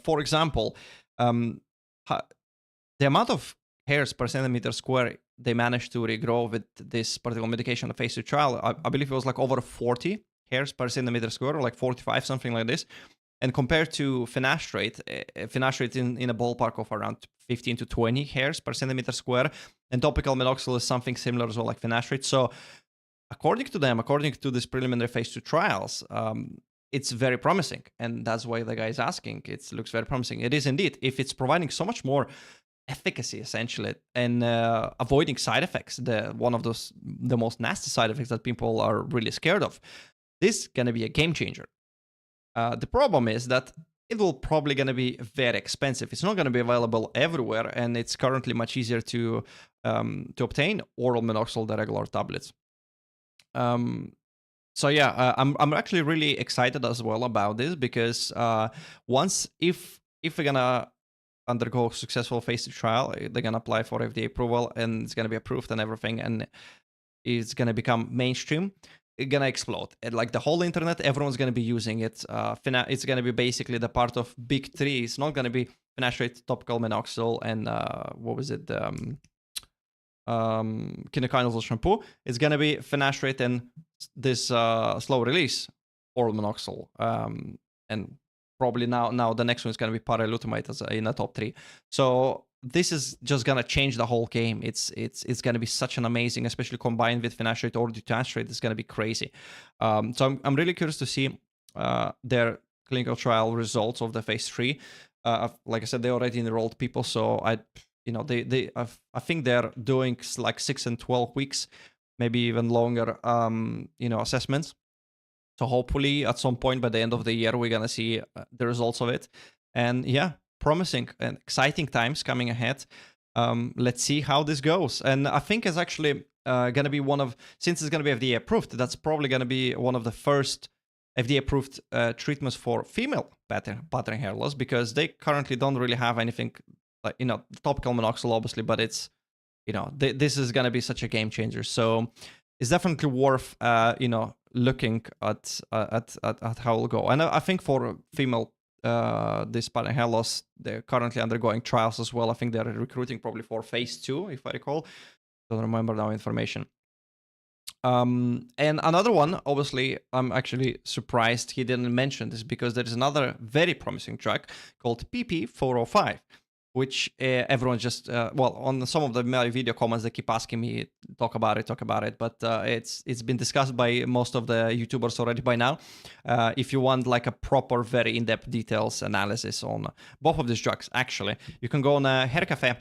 for example, the amount of hairs per centimeter square they managed to regrow with this particular medication, the phase 2 trial, I believe it was like over 40 hairs per centimeter square, or like 45, something like this. And compared to finasteride, finasteride in a ballpark of around 15 to 20 hairs per centimeter square, and topical minoxidil is something similar as well, like finasteride. So according to them, according to this preliminary phase 2 trials, it's very promising. And that's why the guy is asking. It looks very promising. It is indeed. If it's providing so much more efficacy, essentially, and avoiding side effects, one of the most nasty side effects that people are really scared of, this is going to be a game changer. The problem is that it will probably going to be very expensive. It's not going to be available everywhere, and it's currently much easier to obtain oral minoxidil than regular tablets. So yeah, I'm actually really excited as well about this, because if we're gonna undergo successful phase 2 trial, they're gonna apply for FDA approval, and it's gonna be approved and everything, and it's gonna become mainstream. It's gonna explode. Like the whole internet, everyone's gonna be using it. It's gonna be basically the part of big three. It's not gonna be finasteride, topical minoxidil, and what was it? Kinakinazole shampoo. It's gonna be finasteride and this slow release oral minoxidil, and probably now the next one is gonna be paralutamide as in the top 3. So this is just gonna change the whole game. It's gonna be such an amazing, especially combined with finasteride or dutasteride. It's gonna be crazy. So I'm really curious to see their clinical trial results of the phase 3. Like I said, they already enrolled people, so I think they're doing like 6 and 12 weeks, maybe even longer, assessments. So hopefully at some point by the end of the year, we're going to see the results of it. And yeah, promising and exciting times coming ahead. Let's see how this goes. And I think it's actually going to be since it's going to be FDA approved, that's probably going to be one of the first FDA approved treatments for female pattern hair loss, because they currently don't really have anything like, topical minoxidil, obviously, but it's, this is going to be such a game changer. So it's definitely worth, looking at how it'll go. And I think for female, this pattern hair loss, they're currently undergoing trials as well. I think they're recruiting probably for phase 2, if I recall. Don't remember now information. And another one, obviously, I'm actually surprised he didn't mention this, because there is another very promising drug called PP405, which everyone just, on some of the my video comments, they keep asking me, talk about it, but it's been discussed by most of the YouTubers already by now. If you want like a proper, very in-depth details analysis on both of these drugs, actually, you can go on Hair Cafe,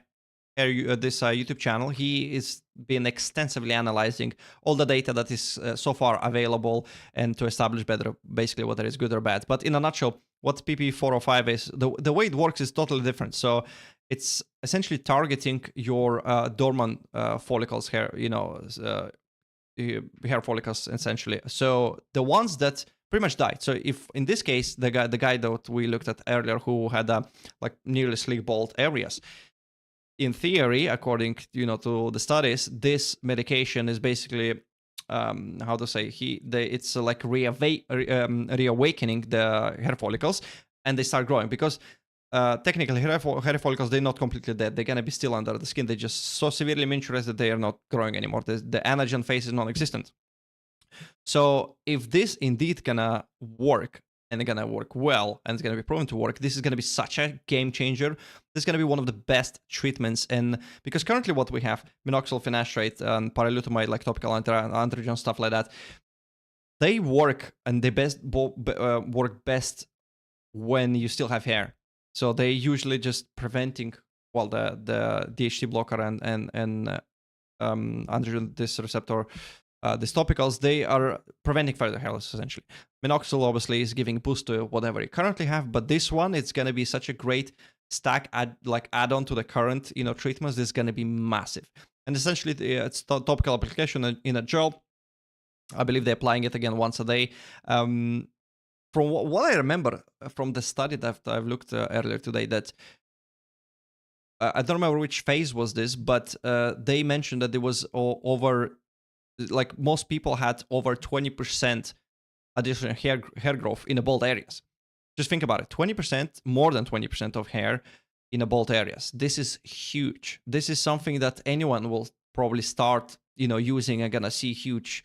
this YouTube channel. He is been extensively analyzing all the data that is so far available, and to establish better, basically, whether it's good or bad. But in a nutshell, what PP405 is, the way it works is totally different. So it's essentially targeting your dormant follicles, hair follicles, essentially. So the ones that pretty much died. So if in this case, the guy that we looked at earlier, who had like nearly sleek bald areas, in theory, according to the studies, this medication is basically it's like reawakening the hair follicles, and they start growing, because technically hair follicles, they're not completely dead. They're gonna be still under the skin. They're just so severely miniaturized that they are not growing anymore. The anagen phase is non-existent. So if this indeed gonna work, and it's gonna work well, and it's gonna be proven to work, this is gonna be such a game changer. This is gonna be one of the best treatments, and because currently what we have, minoxidil, finasteride, and paralutamide, like topical androgen, stuff like that, they work, and they work best when you still have hair. So they usually just preventing, the DHT blocker and androgen this receptor these topicals, they are preventing further hair loss essentially. Minoxidil obviously is giving a boost to whatever you currently have, but this one, it's going to be such a great stack add-on to the current treatments. This is going to be massive. And essentially it's topical application in a gel. I believe they're applying it again once a day. From what I remember from the study that I've looked earlier today, that I don't remember which phase was this, but they mentioned that there was over, like most people had over 20% additional hair growth in the bald areas. Just think about it, 20%, more than 20% of hair in the bald areas. This is huge. This is something that anyone will probably start, using and gonna see huge,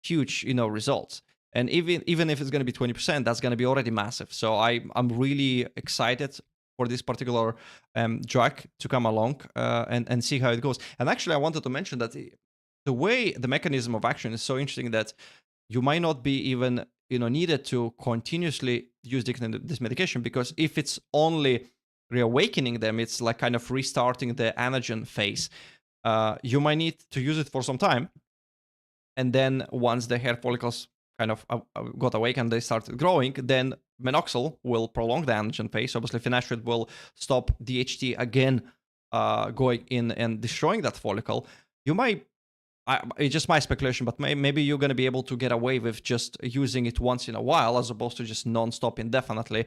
results. And even if it's gonna be 20%, that's gonna be already massive. So I'm really excited for this particular drug to come along and see how it goes. And actually, I wanted to mention that the way the mechanism of action is so interesting that you might not be even needed to continuously use this medication, because if it's only reawakening them, it's like kind of restarting the anagen phase. You might need to use it for some time, and then once the hair follicles kind of got awake and they started growing, then minoxidil will prolong the anagen phase. Obviously, finasteride will stop DHT again going in and destroying that follicle. You might, it's just my speculation, but maybe you're going to be able to get away with just using it once in a while, as opposed to just non-stop indefinitely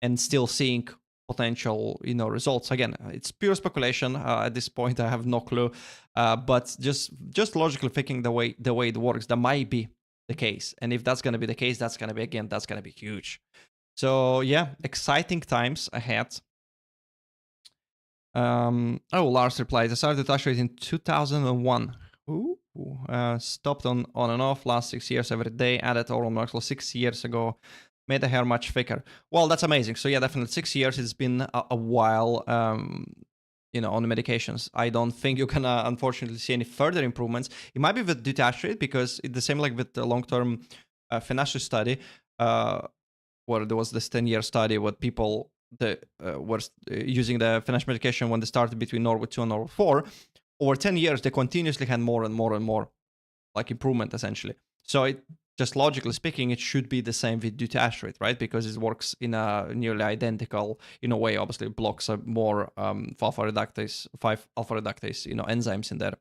and still seeing potential results. Again, it's pure speculation at this point. I have no clue, but just logically thinking the way it works, that might be the case. And if that's going to be the case, that's going to be huge. So yeah, exciting times ahead. Lars replies, I started to titrate in 2001. Ooh, stopped on and off last 6 years every day, added oral minoxidil 6 years ago, made the hair much thicker. Well, that's amazing. So yeah, definitely 6 years. It's been a while, on the medications. I don't think you can unfortunately see any further improvements. It might be with dutasterate, because it's the same like with the long-term finasteride study, where there was this 10-year study where people were using the finasteride medication when they started between Norwood 2 and Norwood 4. Over 10 years, they continuously had more and more and more, like, improvement, essentially. So it, just logically speaking, it should be the same with dutasterate, right? Because it works in a nearly identical, way. Obviously, it blocks more 5-alpha reductase, enzymes in there.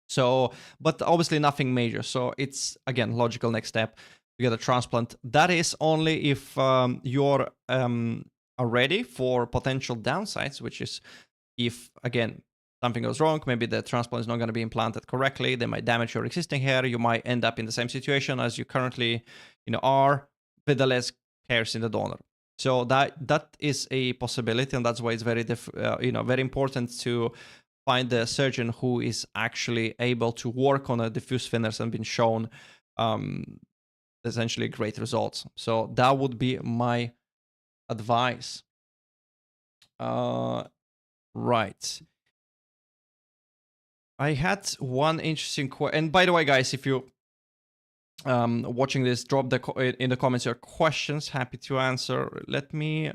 So, but obviously nothing major. So it's, again, logical next step to get a transplant. That is only if you're are ready for potential downsides, which is if, again, something goes wrong, maybe the transplant is not going to be implanted correctly, they might damage your existing hair, you might end up in the same situation as you currently, are, with the less hairs in the donor. So that is a possibility, and that's why it's very, very important to find the surgeon who is actually able to work on a diffuse thinners and been shown essentially great results. So that would be my advice. Right. I had one interesting question. And by the way, guys, if you watching this, drop in the comments your questions. Happy to answer. Let me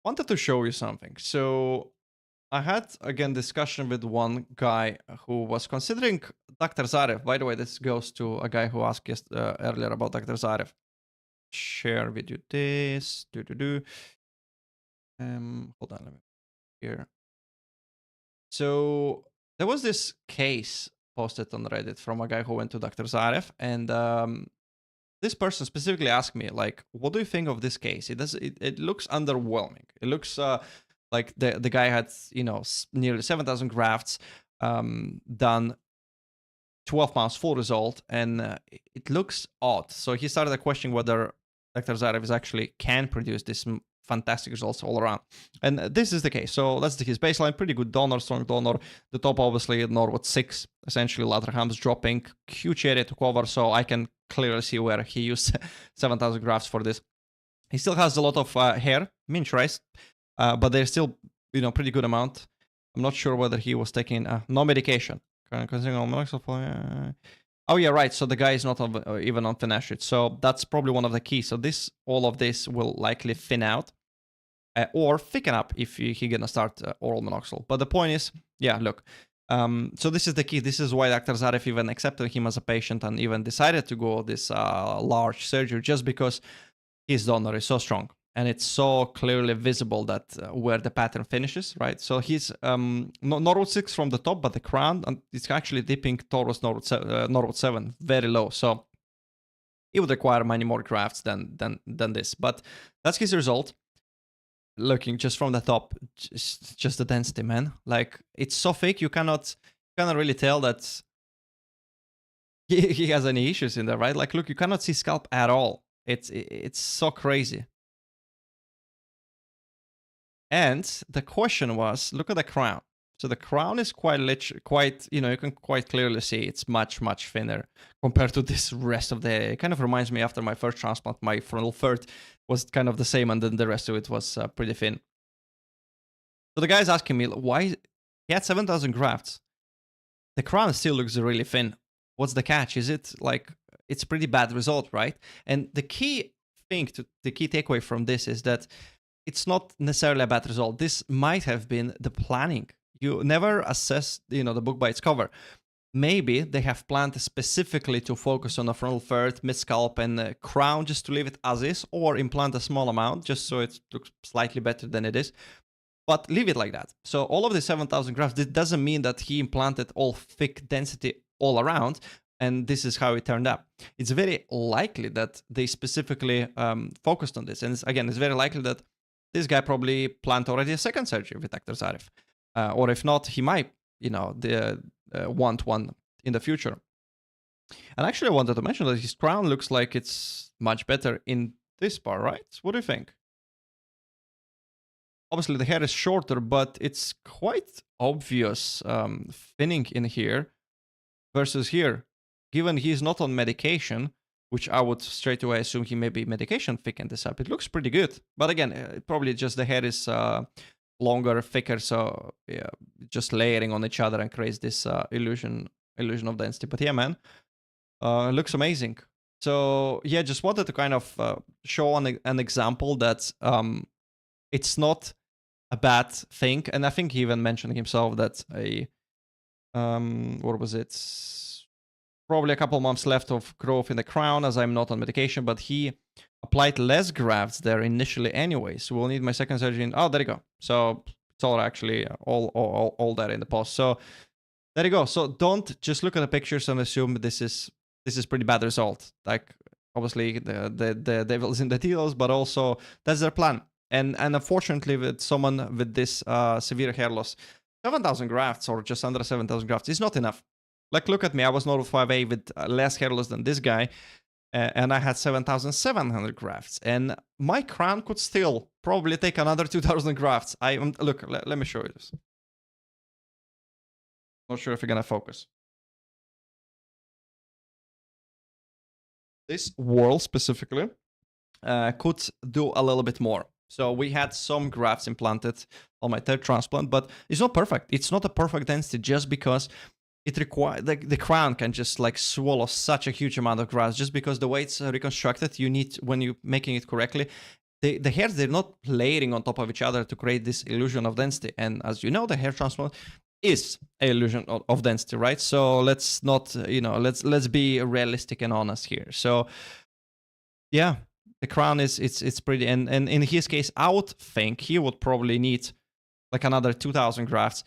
wanted to show you something. So I had again discussion with one guy who was considering Dr. Zarev. By the way, this goes to a guy who asked earlier about Dr. Zarev. Share with you this. Hold on, let me here. So there was this case posted on Reddit from a guy who went to Dr. Zarev, and this person specifically asked me, like, what do you think of this case? It looks underwhelming. It looks like the guy had, nearly 7,000 grafts, done 12 months full result, and it looks odd. So he started questioning whether Dr. Zarev is actually can produce this fantastic results all around. And this is the case. So that's his baseline, pretty good donor, strong donor. The top, obviously, Norwood 6, essentially lateral hams dropping, huge area to cover. So I can clearly see where he used 7,000 grafts for this. He still has a lot of hair, miniaturized, but there's still, pretty good amount. I'm not sure whether he was taking no medication. Oh yeah, right. So the guy is not even on finasteride. So that's probably one of the keys. So all of this will likely thin out or thicken up if he's gonna start oral minoxidil. But the point is, yeah, look, So this is the key. This is why Dr. Zarif even accepted him as a patient and even decided to go this large surgery, just because his donor is so strong and it's so clearly visible that where the pattern finishes, right? So he's Norwood 6 from the top, but the crown, and it's actually dipping towards Norwood 7, very low. So it would require many more grafts than this, but that's his result. Looking just from the top, just the density, man. Like, it's so thick, you cannot really tell that he has any issues in there, right? Like, look, you cannot see scalp at all. It's so crazy. And the question was, look at the crown. So the crown is quite, you know, you can quite clearly see it's much thinner compared to this rest of the hair. It kind of reminds me after my first transplant, my frontal third was kind of the same, and then the rest of it was pretty thin. So the guy's asking me why he had 7,000 grafts. The crown still looks really thin. What's the catch? Is it like, it's a pretty bad result, right? And the key takeaway from this is that it's not necessarily a bad result. This might have been the planning. You never assess, you know, the book by its cover. Maybe they have planned specifically to focus on a frontal third, mid-scalp, and crown, just to leave it as is, or implant a small amount, just so it looks slightly better than it is. But leave it like that. So all of the 7,000 grafts, this doesn't mean that he implanted all thick density all around, and this is how it turned out. It's very likely that they specifically focused on this. And again, it's very likely that this guy probably planned already a second surgery with Dr. Zarif. Or if not, he might, you know, want one in the future. And actually, I wanted to mention that his crown looks like it's much better in this part, right? What do you think? Obviously, the hair is shorter, but it's quite obvious thinning in here versus here. Given he's not on medication, which I would straight away assume he may be medication thicken this up. It looks pretty good. But again, probably just the hair is longer, thicker, so yeah, just layering on each other and creates this illusion of density. But yeah, man, it looks amazing. So yeah, just wanted to kind of show an example that it's not a bad thing. And I think he even mentioned himself that what was it? Probably a couple months left of growth in the crown, as I'm not on medication, but he applied less grafts there initially anyway. So we'll need my second surgery. Oh, there you go. So it's all actually all there in the post. So there you go. So don't just look at the pictures and assume this is pretty bad result. Like, obviously the devil's in the details, but also that's their plan. And unfortunately, with someone with this severe hair loss, 7,000 grafts or just under 7,000 grafts is not enough. Like, look at me. I was Norwood 5A with less hair loss than this guy, and I had 7,700 grafts. And my crown could still probably take another 2,000 grafts. Look, let me show you this. Not sure if you're gonna focus. This whorl specifically could do a little bit more. So we had some grafts implanted on my third transplant, but it's not perfect. It's not a perfect density just because it requires, the crown can just like swallow such a huge amount of grafts just because the way it's reconstructed, you need, when you're making it correctly, the hairs, they're not layering on top of each other to create this illusion of density. And as you know, the hair transplant is an illusion of density, right? So let's not, you know, let's be realistic and honest here. So yeah, the crown is, it's pretty, and in his case, I would think he would probably need like another 2,000 grafts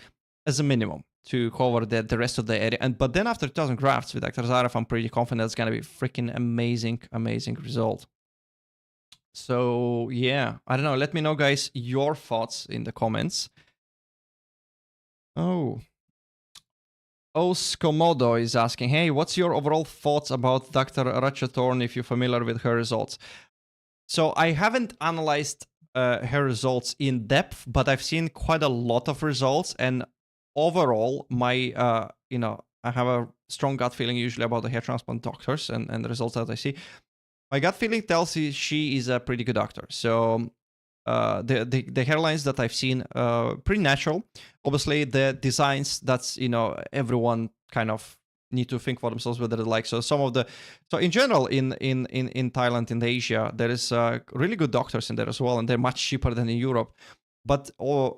as a minimum to cover the rest of the area. But then after 2,000 grafts with Dr. Zarif, I'm pretty confident it's gonna be freaking amazing result. So yeah, I don't know. Let me know, guys, your thoughts in the comments. Oh, Skomodo is asking, hey, what's your overall thoughts about Dr. Ratchathorn if you're familiar with her results? So I haven't analyzed her results in depth, but I've seen quite a lot of results, and overall, my, you know, I have a strong gut feeling usually about the hair transplant doctors and the results that I see. My gut feeling tells me she is a pretty good doctor. So the hairlines that I've seen, pretty natural. Obviously, the designs, that's, you know, everyone kind of need to think for themselves whether they like. So some of the, so in general, in Thailand, in Asia, there is really good doctors in there as well, and they're much cheaper than in Europe. but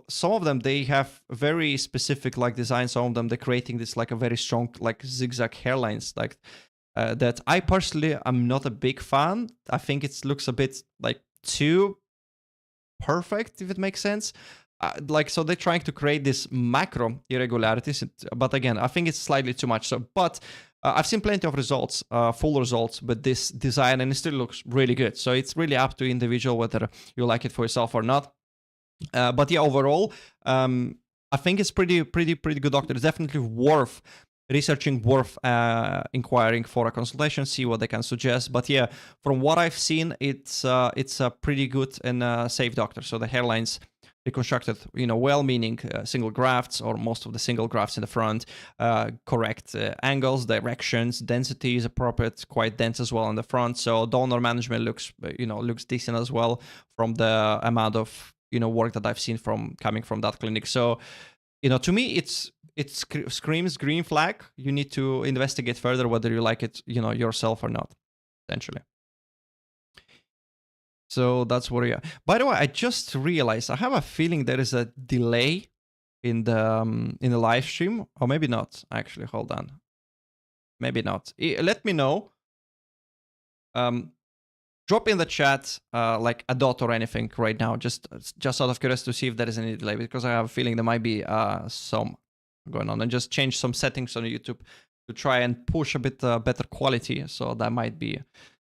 some of them, they have very specific like design. Some of them, they're creating this like a very strong like zigzag hairlines, like that I personally am not a big fan. I think it looks a bit like too perfect, if it makes sense. Like, so they're trying to create this macro irregularities, but again, I think it's slightly too much. So, but I've seen plenty of results, full results with this design, and it still looks really good. So it's really up to individual whether you like it for yourself or not. But yeah, overall, I think it's pretty good doctor. It's definitely worth researching, worth inquiring for a consultation, see what they can suggest. But yeah, from what I've seen, it's a pretty good and safe doctor. So the hairlines reconstructed, well, meaning single grafts or most of the single grafts in the front, correct angles, directions, density is appropriate, quite dense as well in the front. So donor management looks decent as well from the amount of work that I've seen coming from that clinic. So to me, it screams green flag. You need to investigate further whether you like it yourself or not, essentially. So that's where we are. By the way, I just realized I have a feeling there is a delay in the live stream, or maybe not. Actually, hold on. Maybe not. Let me know. Drop in the chat like a dot or anything right now, just out of curiosity to see if there is any delay, because I have a feeling there might be some going on, and just change some settings on YouTube to try and push a bit better quality. So that might be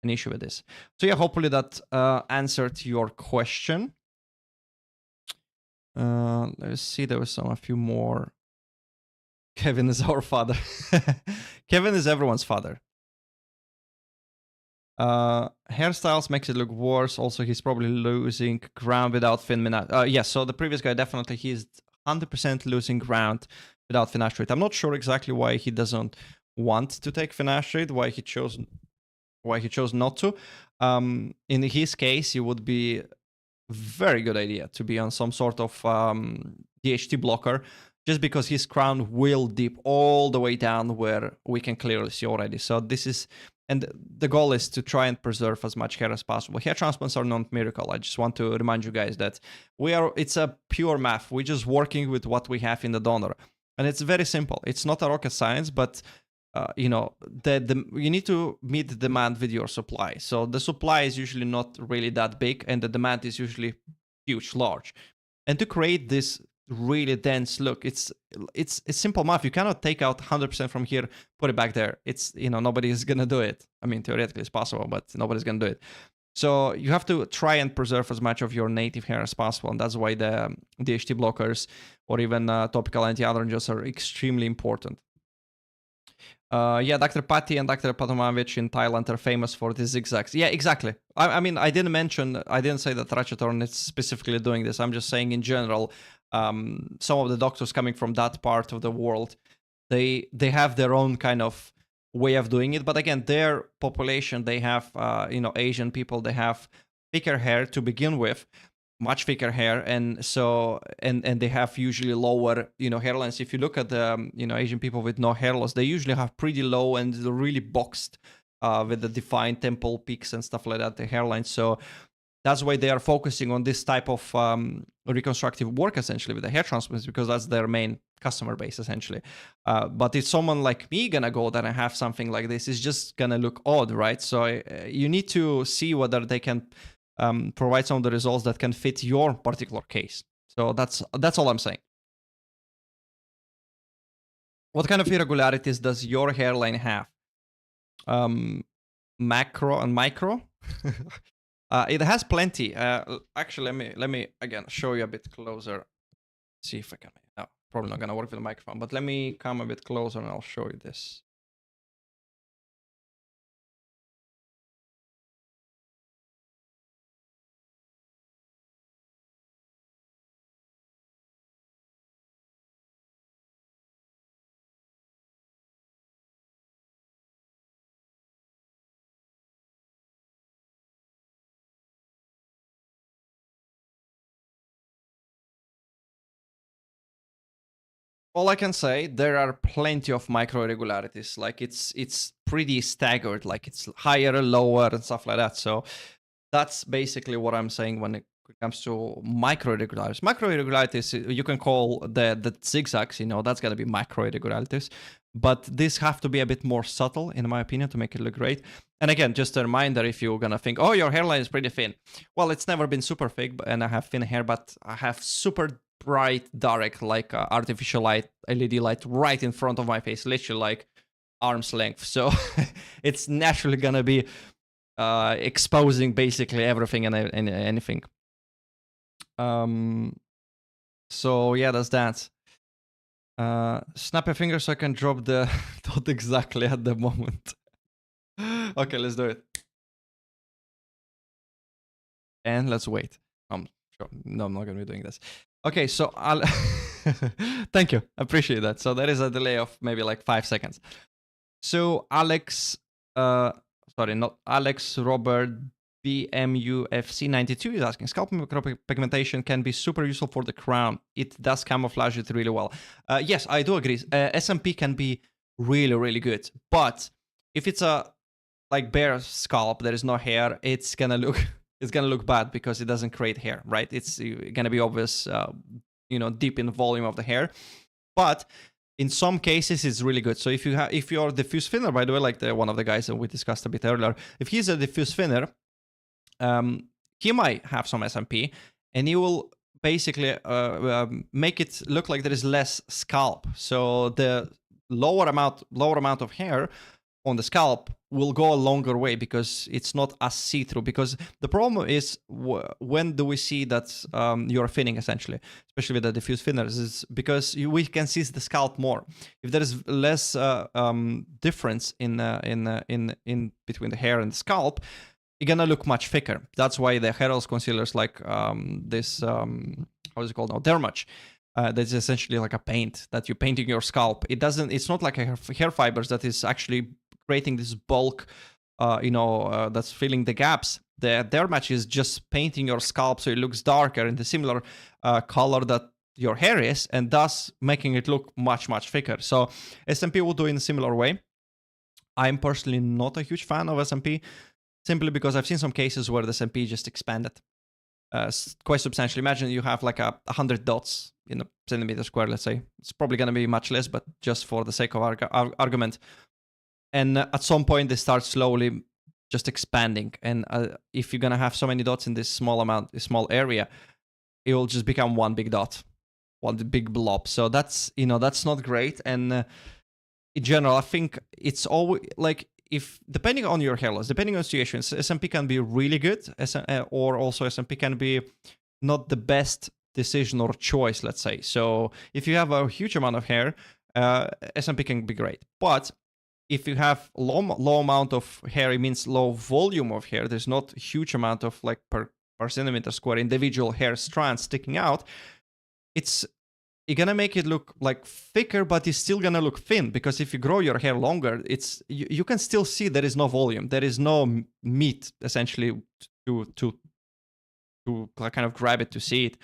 an issue with this. So yeah, hopefully that answered your question. Let's see, there was a few more. Kevin is our father. Kevin is everyone's father. Hairstyles makes it look worse. Also, he's probably losing ground without finasteride. Yes, so the previous guy, definitely he's 100% losing ground without finasteride. I'm not sure exactly why he doesn't want to take finasteride, why he chose not to. In his case, it would be a very good idea to be on some sort of DHT blocker, just because his crown will dip all the way down where we can clearly see already. So this is, and the goal is to try and preserve as much hair as possible. Hair transplants are not miracle. I just want to remind you guys that it's a pure math. We're just working with what we have in the donor. And it's very simple. It's not a rocket science, but you need to meet the demand with your supply. So the supply is usually not really that big, and the demand is usually huge, large. And to create this really dense look, it's simple math. You cannot take out 100% from here, put it back there. It's nobody is gonna do it. I mean, theoretically it's possible, but nobody's gonna do it. So you have to try and preserve as much of your native hair as possible, and that's why the DHT blockers or even topical anti-androgens are extremely important. Yeah, Dr. Patti and Dr. Patomanovich in Thailand are famous for the zigzags. Yeah, exactly. I mean, I didn't say that Ratchatorn is specifically doing this. I'm just saying in general, some of the doctors coming from that part of the world, they have their own kind of way of doing it. But again, their population, they have, Asian people, they have thicker hair to begin with, much thicker hair, and so and they have usually lower hairlines. If you look at the Asian people with no hair loss, they usually have pretty low and really boxed with the defined temple peaks and stuff like that, the hairlines. So that's why they are focusing on this type of reconstructive work, essentially, with the hair transplants, because that's their main customer base, essentially. But if someone like me gonna go there and have something like this, it's just gonna look odd, right? So you need to see whether they can provide some of the results that can fit your particular case. So that's all I'm saying. What kind of irregularities does your hairline have? Macro and micro? It has plenty. Actually, let me again show you a bit closer. See if I can. No, probably not gonna work with the microphone, but let me come a bit closer and I'll show you this. All I can say, there are plenty of micro irregularities. Like it's pretty staggered. Like it's higher, lower, and stuff like that. So that's basically what I'm saying when it it comes to micro irregularities. Macro irregularities, you can call the zigzags, you know, that's gonna be micro irregularities. But these have to be a bit more subtle, in my opinion, to make it look great. And again, just a reminder, if you're gonna think, oh, your hairline is pretty thin. Well, it's never been super thick, and I have thin hair, but I have super bright, dark, like artificial light, LED light right in front of my face, literally like arm's length. So it's naturally gonna be exposing basically everything and anything. So yeah, that's that. Snap your fingers so I can drop the dot exactly at the moment. Okay, let's do it. And let's wait. Sure. No, I'm not gonna be doing this. Okay, so I'll thank you. I appreciate that. So there is a delay of maybe like 5 seconds. So Alex, sorry, not Alex, Robert BMUFC92 is asking, scalp micropigmentation can be super useful for the crown. It does camouflage it really well. Yes, I do agree. SMP can be really, really good. But if it's a like bare scalp, there is no hair, it's gonna look bad because it doesn't create hair, right? It's gonna be obvious, you know, deep in the volume of the hair. But in some cases, it's really good. So if you're diffuse thinner, by the way, like one of the guys that we discussed a bit earlier, if he's a diffuse thinner, he might have some SMP, and he will basically make it look like there is less scalp. So the lower amount of hair on the scalp will go a longer way because it's not as see-through. Because the problem is when do we see that you're thinning, essentially, especially with the diffuse thinners, is because we can see the scalp more. If there is less difference in between the hair and the scalp, you're gonna look much thicker. That's why the hair loss concealers like this, how is it called now, Dermage. That's essentially like a paint that you're painting your scalp. It's not like a hair fibers that is actually creating this bulk, that's filling the gaps. The Dermage is just painting your scalp so it looks darker in the similar color that your hair is, and thus making it look much, much thicker. So SMP will do in a similar way. I'm personally not a huge fan of SMP, simply because I've seen some cases where the SMP just expanded quite substantially. Imagine you have like 100 dots in a centimeter square, let's say. It's probably going to be much less, but just for the sake of argument. And at some point, they start slowly just expanding. And if you're going to have so many dots in this small area, it will just become one big dot, one big blob. So that's not great. And in general, I think it's always like, if depending on your hair loss, depending on situations, SMP can be really good, or also SMP can be not the best decision or choice, let's say. So if you have a huge amount of hair, SMP can be great. But if you have low amount of hair, it means low volume of hair. There's not a huge amount of like per centimeter square individual hair strands sticking out. You're gonna make it look like thicker, but it's still gonna look thin, because if you grow your hair longer, you can still see there is no volume, there is no meat essentially to kind of grab it to see it.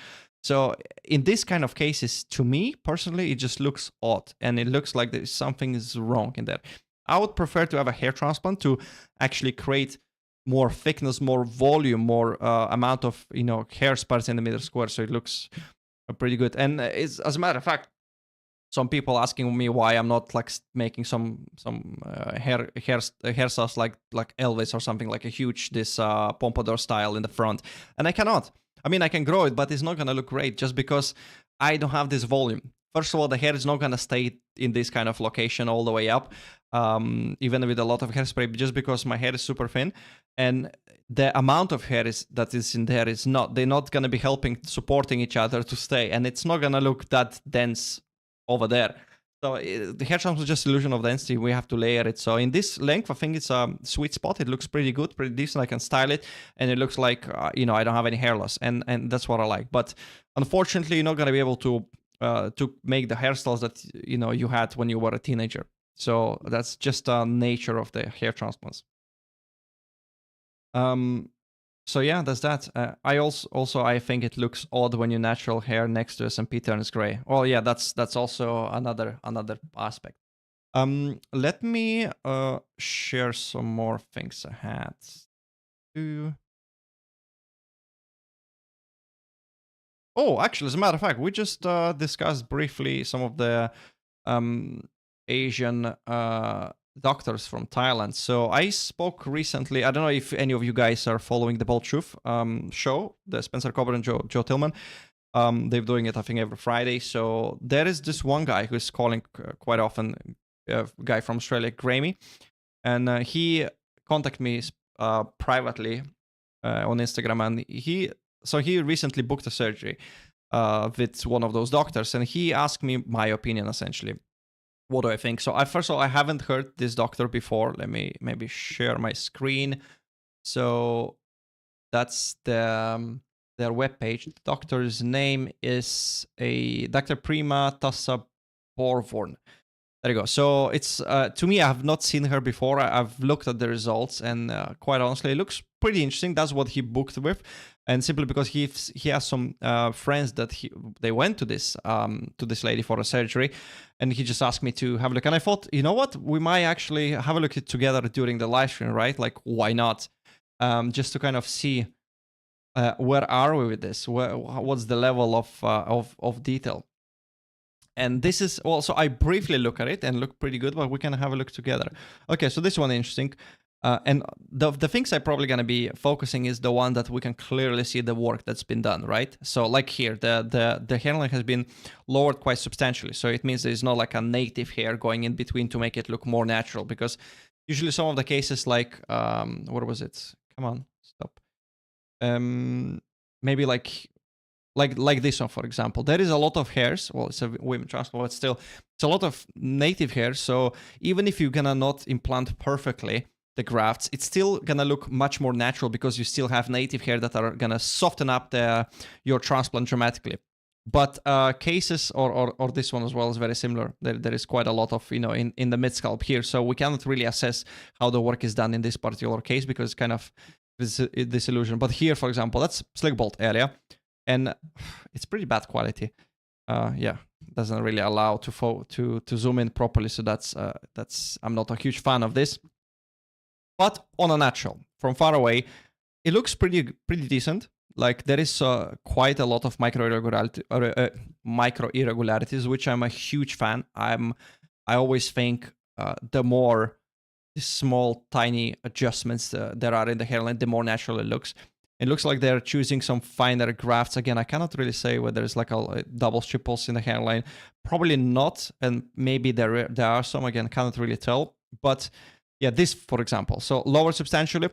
So in this kind of cases, to me personally, it just looks odd, and it looks like there's something is wrong in there. I would prefer to have a hair transplant to actually create more thickness, more volume, more amount of hairs per centimeter square, so it looks pretty good. And as a matter of fact, some people asking me why I'm not like making some hairstyles like Elvis or something, like a huge pompadour style in the front, and I cannot. I mean, I can grow it, but it's not gonna look great just because I don't have this volume. First of all, the hair is not gonna stay in this kind of location all the way up, even with a lot of hairspray, just because my hair is super thin, and the amount of hair that is in there is not. They're not gonna be supporting each other to stay, and it's not gonna look that dense over there. So the hair transplant is just illusion of density. We have to layer it. So in this length, I think it's a sweet spot. It looks pretty good, pretty decent. I can style it, and it looks like I don't have any hair loss, and that's what I like. But unfortunately, you're not gonna be able to make the hairstyles that you had when you were a teenager. So that's just the nature of the hair transplants. So yeah, that's that. I also I think it looks odd when your natural hair next to SMP turns gray. Well, yeah, that's also another aspect. Let me share some more things I had. Oh, actually, as a matter of fact, we just discussed briefly some of the Asian doctors from Thailand. So I spoke recently. I don't know if any of you guys are following the Bold Truth show, the Spencer Coburn and Joe Tillman. They're doing it, I think, every Friday. So there is this one guy who's calling quite often, a guy from Australia, Grammy, and he contacted me privately on Instagram, and he recently booked a surgery with one of those doctors, and he asked me my opinion essentially. What do I think? So first of all, I haven't heard this doctor before. Let me maybe share my screen. So that's their webpage. The doctor's name is Dr. Prima Tassaborvorn. There you go. So it's to me, I have not seen her before. I've looked at the results, and quite honestly, it looks pretty interesting. That's what he booked with, and simply because he has some friends that they went to this lady for a surgery, and he just asked me to have a look. And I thought, you know what, we might actually have a look at it together during the live stream, right? Like, why not? Just to kind of see where are we with this? What's the level of detail? And this is also, I briefly look at it and look pretty good, but we can have a look together. Okay, so this one is interesting. And the things I'm probably going to be focusing is the one that we can clearly see the work that's been done, right? So like here, the hairline has been lowered quite substantially. So it means there's not like a native hair going in between to make it look more natural, because usually some of the cases like, what was it? Come on, stop. Maybe like this one, for example, there is a lot of hairs. Well, it's a women transplant, but still, it's a lot of native hair. So even if you're gonna not implant perfectly the grafts, it's still gonna look much more natural because you still have native hair that are gonna soften up your transplant dramatically. But cases or this one as well is very similar. There is quite a lot of, in the mid scalp here, so we cannot really assess how the work is done in this particular case because it's kind of this illusion. But here, for example, that's slick bolt area. And it's pretty bad quality. Yeah, doesn't really allow to zoom in properly. So that's I'm not a huge fan of this. But on a natural, from far away, it looks pretty decent. Like there is quite a lot of micro irregularities, which I'm a huge fan. I always think the more small, tiny adjustments there are in the hairline, the more natural it looks. It looks like they're choosing some finer grafts. Again, I cannot really say whether it's like a doubles, triples in the hairline. Probably not, and maybe there are some. Again, cannot really tell. But yeah, this, for example. So lower substantially,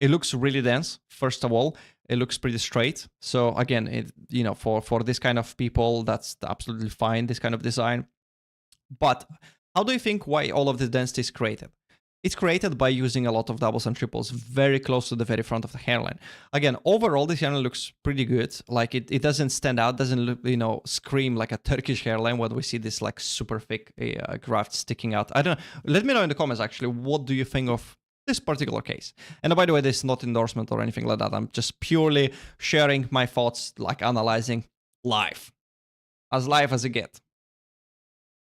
it looks really dense. First of all, it looks pretty straight. So again, for this kind of people, that's absolutely fine, this kind of design. But how do you think why all of this density is created? It's created by using a lot of doubles and triples very close to the very front of the hairline. Again, overall, this hairline looks pretty good. Like it doesn't stand out, doesn't look, scream like a Turkish hairline where we see this like super thick graft sticking out. I don't know. Let me know in the comments, actually, what do you think of this particular case? And by the way, this is not endorsement or anything like that. I'm just purely sharing my thoughts, like analyzing live as it gets.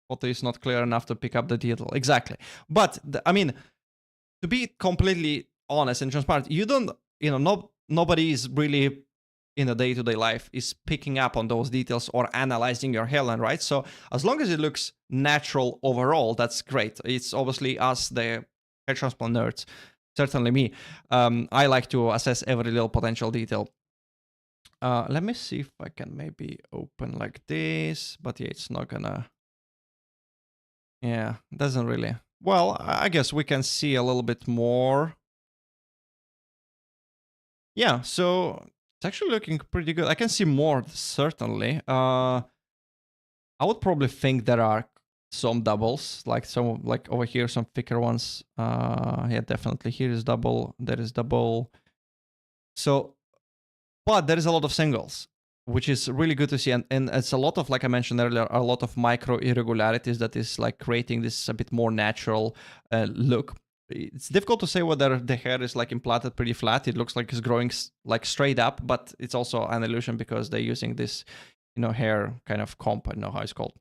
Photo is not clear enough to pick up the detail. Exactly. But I mean, to be completely honest and transparent, you don't, nobody is really in a day-to-day life is picking up on those details or analyzing your hairline, right? So as long as it looks natural overall, that's great. It's obviously us, the hair transplant nerds, certainly me. I like to assess every little potential detail. Let me see if I can maybe open like this, but yeah, it's not gonna. Yeah, doesn't really. Well, I guess we can see a little bit more. Yeah, so it's actually looking pretty good. I can see more, certainly. I would probably think there are some doubles, like over here, some thicker ones. Yeah, definitely. Here is double. There is double. So, but there is a lot of singles, which is really good to see. And it's a lot of, like I mentioned earlier, a lot of micro irregularities that is like creating this a bit more natural look. It's difficult to say whether the hair is like implanted pretty flat. It looks like it's growing like straight up, but it's also an illusion because they're using this, hair kind of comp. I don't know how it's called.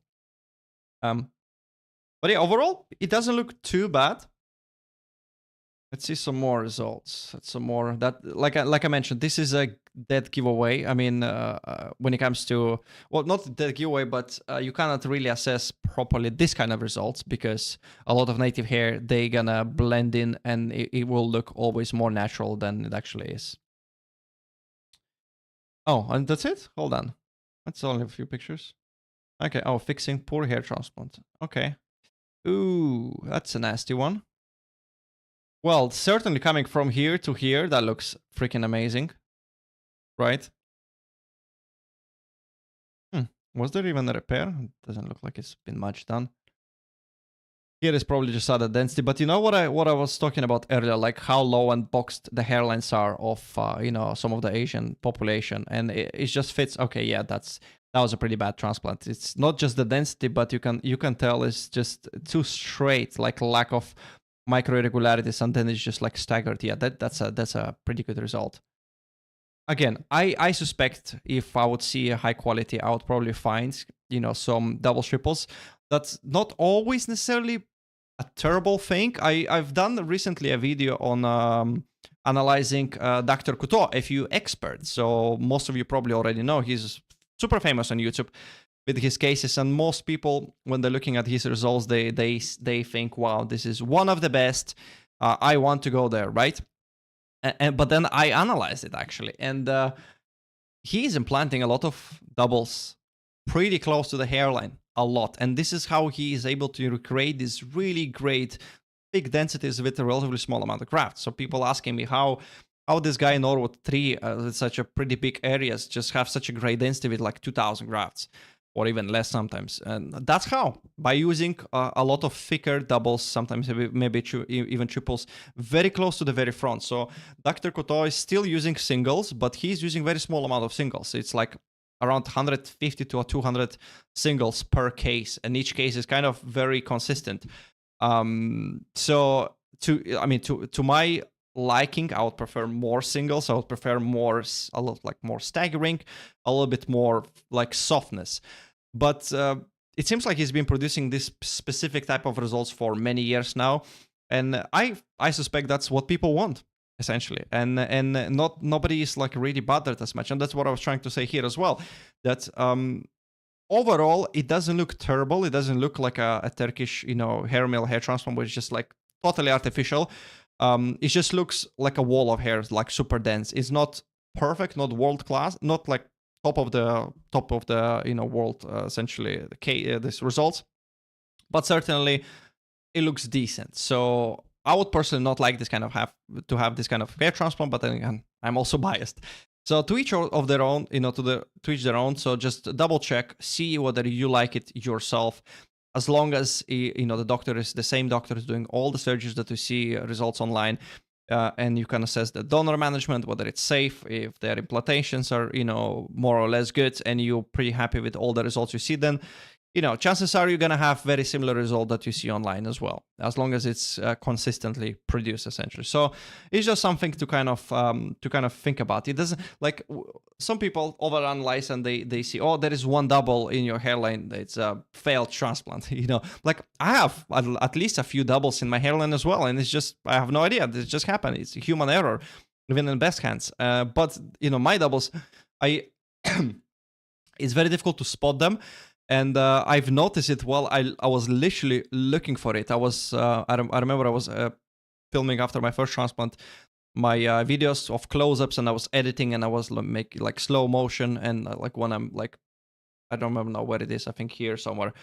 But yeah, overall, it doesn't look too bad. Let's see some more results. That's some more that, like I mentioned, this is a dead giveaway. I mean, when it comes to, well, not dead giveaway, but you cannot really assess properly this kind of results because a lot of native hair, they gonna blend in and it will look always more natural than it actually is. Oh, and that's it? Hold on. That's only a few pictures. Okay. Oh, fixing poor hair transplant. Okay. Ooh, that's a nasty one. Well, certainly coming from here to here, that looks freaking amazing. Right? Was there even a repair? It doesn't look like it's been much done. Here is probably just added density, but you know what I was talking about earlier, like how low and boxed the hairlines are of you know, some of the Asian population, and it just fits. Okay, yeah, that was a pretty bad transplant. It's not just the density, but you can tell it's just too straight, like lack of micro irregularities, and then it's just like staggered. Yeah, that's a pretty good result. Again, I suspect if I would see a high quality, I would probably find, you know, some double triples. That's not always necessarily a terrible thing. I've done recently a video on analyzing Dr. Couture, a few experts. So most of you probably already know he's super famous on YouTube with his cases, and most people, when they're looking at his results, they think, wow, this is one of the best. I want to go there, right? But then I analyzed it actually, and he's implanting a lot of doubles pretty close to the hairline, a lot. And this is how he is able to recreate these really great big densities with a relatively small amount of graft. So people asking me how this guy in Norwood 3 with such a pretty big areas just have such a great density with like 2,000 grafts. Or even less sometimes. And that's how, by using a lot of thicker doubles, sometimes maybe even triples, very close to the very front. So Dr. Couture is still using singles, but he's using very small amount of singles. It's like around 150 to 200 singles per case, and each case is kind of very consistent. So to my liking, I would prefer more singles. I would prefer a lot like more staggering, a little bit more like softness. But it seems like he's been producing this specific type of results for many years now, and I suspect that's what people want essentially, and nobody is like really bothered as much, and that's what I was trying to say here as well. That overall, it doesn't look terrible. It doesn't look like a Turkish, you know, hair mill hair transplant, which is just like totally artificial. It just looks like a wall of hairs, like super dense. It's not perfect, not world class, not like top of the you know, world essentially this results, but certainly it looks decent. So I would personally not like this kind of have this kind of hair transplant, but then again, I'm also biased. So to each of their own, you know, to each their own. So just double check, see whether you like it yourself. As long as, you know, the doctor is the same doctor is doing all the surgeries that you see results online, and you can assess the donor management, whether it's safe, if their implantations are, you know, more or less good, and you're pretty happy with all the results you see, then, you know, chances are you're going to have very similar result that you see online as well, as long as it's consistently produced essentially. So it's just something to kind of think about. It doesn't, like, some people overanalyze and they see, oh, there is one double in your hairline, it's a failed transplant. You know, like I have at least a few doubles in my hairline as well, and it's just, I have no idea, this just happened. It's a human error, even in the best hands. But you know, my doubles, it's very difficult to spot them. And I've noticed it while I was literally looking for it. I remember I was filming after my first transplant my videos of close-ups, and I was editing, and I was making like slow motion, and like when I'm like, I don't remember now where it is, I think here somewhere.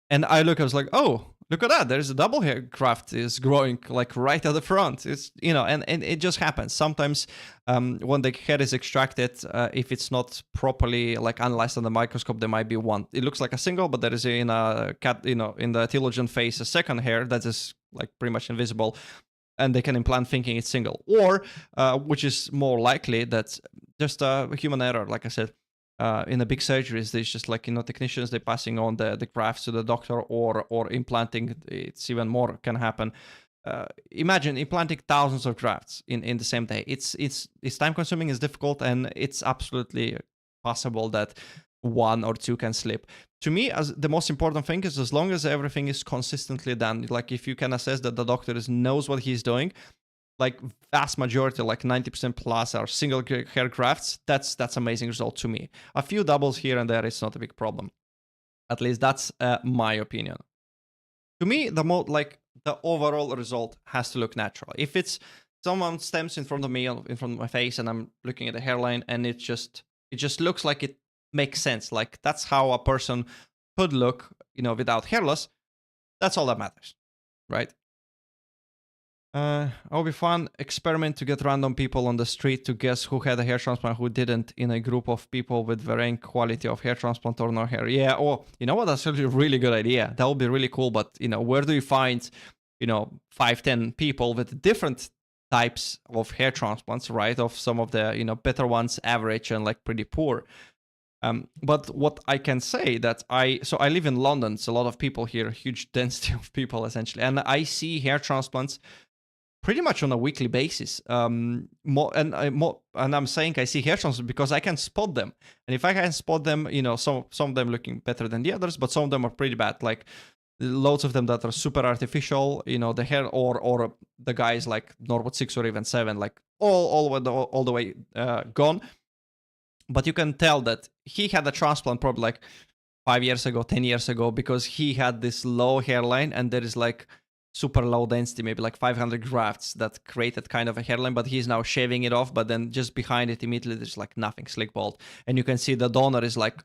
And I was like, oh, look at that, there's a double hair graft is growing like right at the front. It's, you know, and it just happens sometimes when the hair is extracted, if it's not properly like analyzed on the microscope, there might be one, it looks like a single, but there is in a cat, you know, in the telogen phase, a second hair that is like pretty much invisible, and they can implant thinking it's single, or which is more likely, that's just a human error, like I said. In the big surgeries, there's just like, you know, technicians, they're passing on the grafts to the doctor, or implanting, it's even more can happen. Imagine implanting thousands of grafts in the same day. It's time consuming, it's difficult, and it's absolutely possible that one or two can slip. To me, as the most important thing is, as long as everything is consistently done, like if you can assess that the doctor knows what he's doing, like vast majority, like 90% plus, are single hair grafts. That's amazing result to me. A few doubles here and there, it's not a big problem. At least that's my opinion. To me, the overall result has to look natural. If it's someone stems in front of me, in front of my face, and I'm looking at the hairline, and it just looks like it makes sense. Like that's how a person could look, without hair loss. That's all that matters, right? It'll be fun experiment to get random people on the street to guess who had a hair transplant, who didn't, in a group of people with varying quality of hair transplant or no hair. Yeah, or you know what? That's actually a really good idea. That would be really cool. But where do you find, 5-10 people with different types of hair transplants, right? Of some of the better ones, average, and like pretty poor. But what I can say that I live in London. It's a lot of people here, huge density of people essentially, and I see hair transplants pretty much on a weekly basis. And I'm saying I see hair transplants because I can spot them, and if I can spot them, some of them looking better than the others, but some of them are pretty bad. Like loads of them that are super artificial, the hair or the guys like Norwood 6 or even 7, like all the way gone. But you can tell that he had a transplant probably like 5 years ago, 10 years ago, because he had this low hairline and there is like super low density, maybe like 500 grafts that created kind of a hairline, but he's now shaving it off. But then just behind it immediately, there's like nothing, slick bald. And you can see the donor is like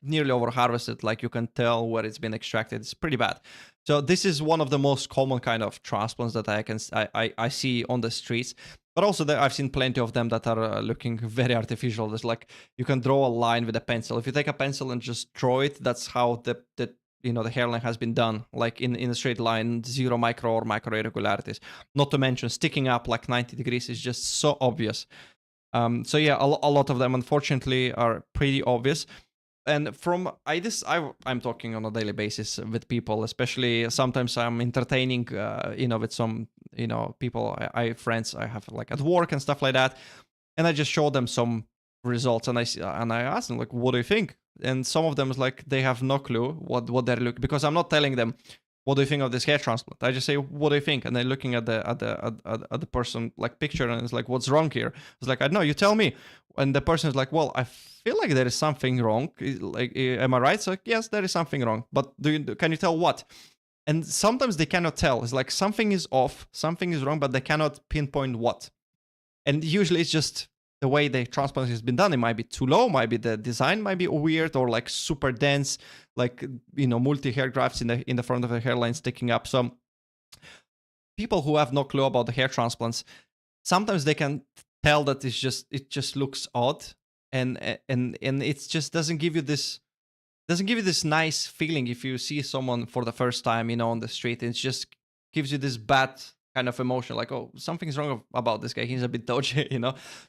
nearly over harvested. Like you can tell where it's been extracted. It's pretty bad. So this is one of the most common kind of transplants that I see on the streets. But also I've seen plenty of them that are looking very artificial. There's like, you can draw a line with a pencil. If you take a pencil and just draw it, that's how the hairline has been done, like in a straight line, zero micro or macro irregularities. Not to mention sticking up like 90 degrees is just so obvious. So yeah, a lot of them unfortunately are pretty obvious. And I'm talking on a daily basis with people, especially sometimes I'm entertaining, with some, people, friends I have like at work and stuff like that. And I just show them some results and I ask them like, what do you think? And some of them is like, they have no clue what they're looking, because I'm not telling them, what do you think of this hair transplant? I just say, what do you think? And they're looking at the person like picture and it's like, what's wrong here? It's like, I don't know, you tell me. And the person is like, well, I feel like there is something wrong. Like, am I right? So like, yes, there is something wrong. But can you tell what? And sometimes they cannot tell. It's like something is off, something is wrong, but they cannot pinpoint what. And usually it's just the way the transplant has been done. It might be too low, might be the design might be weird, or like super dense, like multi-hair grafts in the front of the hairline sticking up. So people who have no clue about the hair transplants, sometimes they can tell that it just looks odd, and it just doesn't give you this nice feeling if you see someone for the first time on the street. It just gives you this bad kind of emotion, like, oh, something's wrong about this guy, he's a bit dodgy.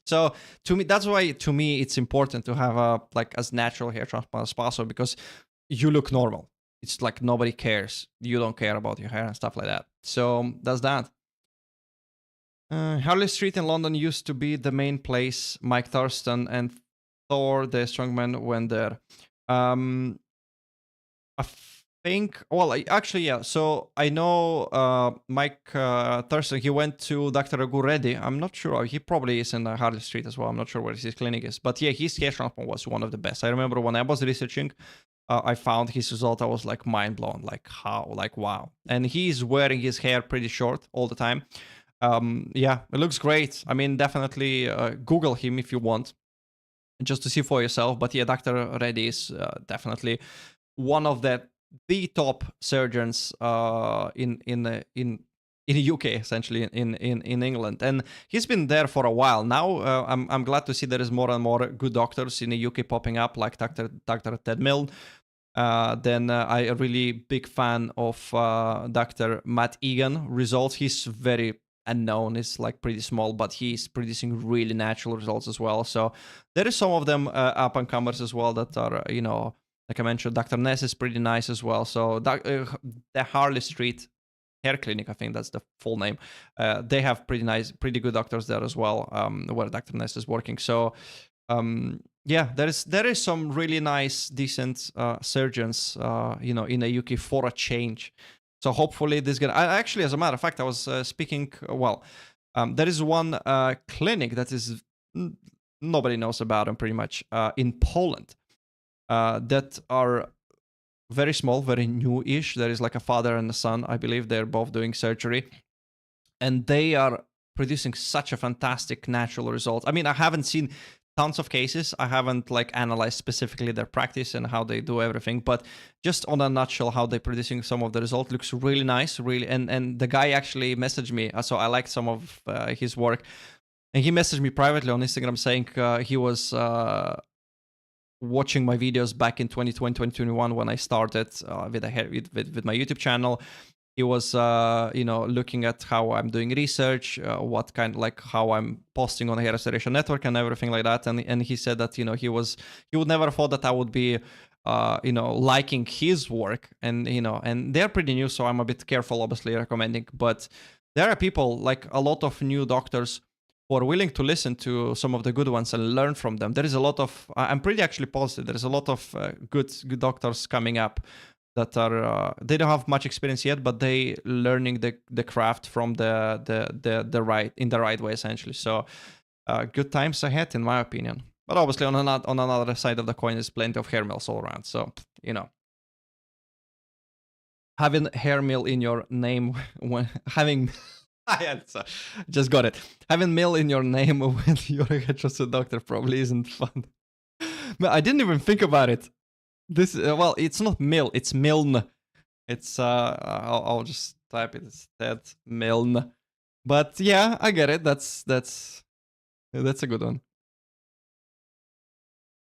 So to me, that's why to me it's important to have a like as natural hair transplant as possible, because you look normal. It's like nobody cares, you don't care about your hair and stuff like that. So that's that. Harley Street in London used to be the main place Mike Thurston and Thor the Strongman went there. I think, well, actually, yeah. So I know Mike Thurston, he went to Dr. Raghu Reddy. I'm not sure. He probably is in Harley Street as well. I'm not sure where his clinic is. But yeah, his hair transplant was one of the best. I remember when I was researching, I found his result. I was like mind blown. Like how? Like wow. And he's wearing his hair pretty short all the time. Yeah, it looks great. I mean, definitely Google him if you want, just to see for yourself. But yeah, Dr. Reddy is definitely one of the top surgeons in the UK, essentially in England, and he's been there for a while now. I'm glad to see there is more and more good doctors in the UK popping up, like Dr. Ted Milne. Then I a really big fan of Dr. Matt Egan results. He's very unknown, is like pretty small, but he's producing really natural results as well. So there is some of them up and comers as well that are like I mentioned. Dr. Ness is pretty nice as well. So the Harley Street Hair Clinic, I think that's the full name, they have pretty good doctors there as well, where Dr. Ness is working. So yeah, there is some really nice decent surgeons in the UK for a change. So hopefully this gonna. Actually, as a matter of fact, I was speaking. Well, There is one clinic that is nobody knows about them pretty much in Poland that are very small, very new-ish. There is like a father and a son, I believe. They're both doing surgery, and they are producing such a fantastic natural result. I mean, I haven't seen tons of cases. I haven't like analyzed specifically their practice and how they do everything, but just on a nutshell, how they're producing some of the result looks really nice, really. And the guy actually messaged me, so I liked some of his work, and he messaged me privately on Instagram saying he was watching my videos back in 2020, 2021 when I started with my YouTube channel. He was, looking at how I'm doing research, what kind, like how I'm posting on Hair Restoration Network and everything like that. And he said that, he would never thought that I would be, liking his work. And, and they're pretty new, so I'm a bit careful, obviously, recommending. But there are people, like a lot of new doctors, who are willing to listen to some of the good ones and learn from them. There is a lot of, I'm pretty actually positive, there's a lot of good doctors coming up that are they don't have much experience yet, but they learning the craft from the right way, essentially. So good times ahead, in my opinion. But obviously on another side of the coin is plenty of hair mills all around. So having hair mill in your name when having just got it. Having mill in your name when you're a trusted doctor probably isn't fun. But I didn't even think about it. This well, it's not mill, it's miln. It's I'll just type it instead, miln. But yeah, I get it. That's a good one.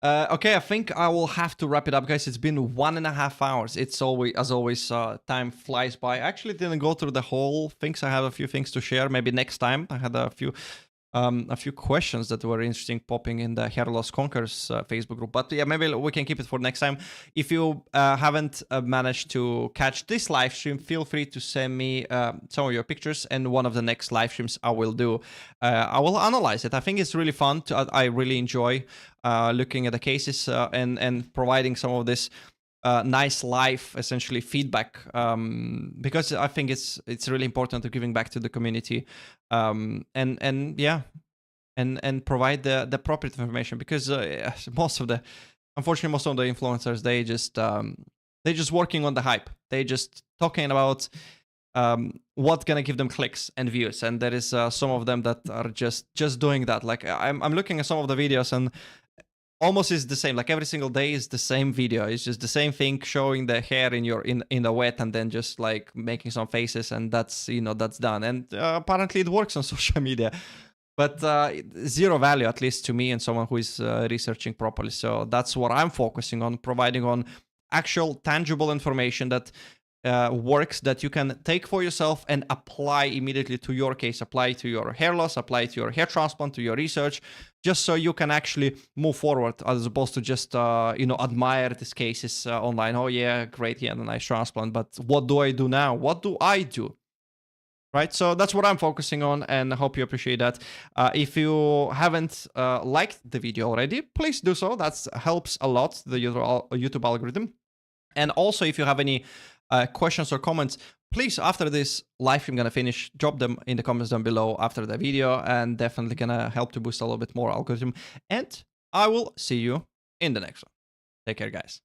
Okay, I think I will have to wrap it up, guys. It's been 1.5 hours. It's always, as always, time flies by. I actually didn't go through the whole things. I have a few things to share. Maybe next time. I had a few questions that were interesting popping in the Hair Loss Conquers Facebook group. But yeah, maybe we can keep it for next time. If you haven't managed to catch this live stream, feel free to send me some of your pictures, and one of the next live streams I will do, I will analyze it. I think it's really fun. I really enjoy looking at the cases and providing some of this nice live, essentially, feedback, because I think it's really important to giving back to the community, and provide the appropriate information, because unfortunately most of the influencers, they just working on the hype. They just talking about what's gonna give them clicks and views, and there is some of them that are just doing that. Like I'm looking at some of the videos, and almost is the same. Like every single day is the same video. It's just the same thing, showing the hair in the wet, and then just like making some faces, and that's done. And apparently it works on social media, but zero value, at least to me and someone who is researching properly. So that's what I'm focusing on, providing on actual tangible information that works, that you can take for yourself and apply immediately to your case, apply to your hair loss, apply to your hair transplant, to your research, just so you can actually move forward, as opposed to just admire these cases online. Oh yeah, great, yeah, a nice transplant, but what do I do now? What do I do? Right, so that's what I'm focusing on, and I hope you appreciate that. If you haven't liked the video already, please do so. That helps a lot, the YouTube algorithm. And also, if you have any questions or comments, please, after this live stream gonna finish, drop them in the comments down below after the video, and definitely gonna help to boost a little bit more algorithm. And I will see you in the next one. Take care, guys.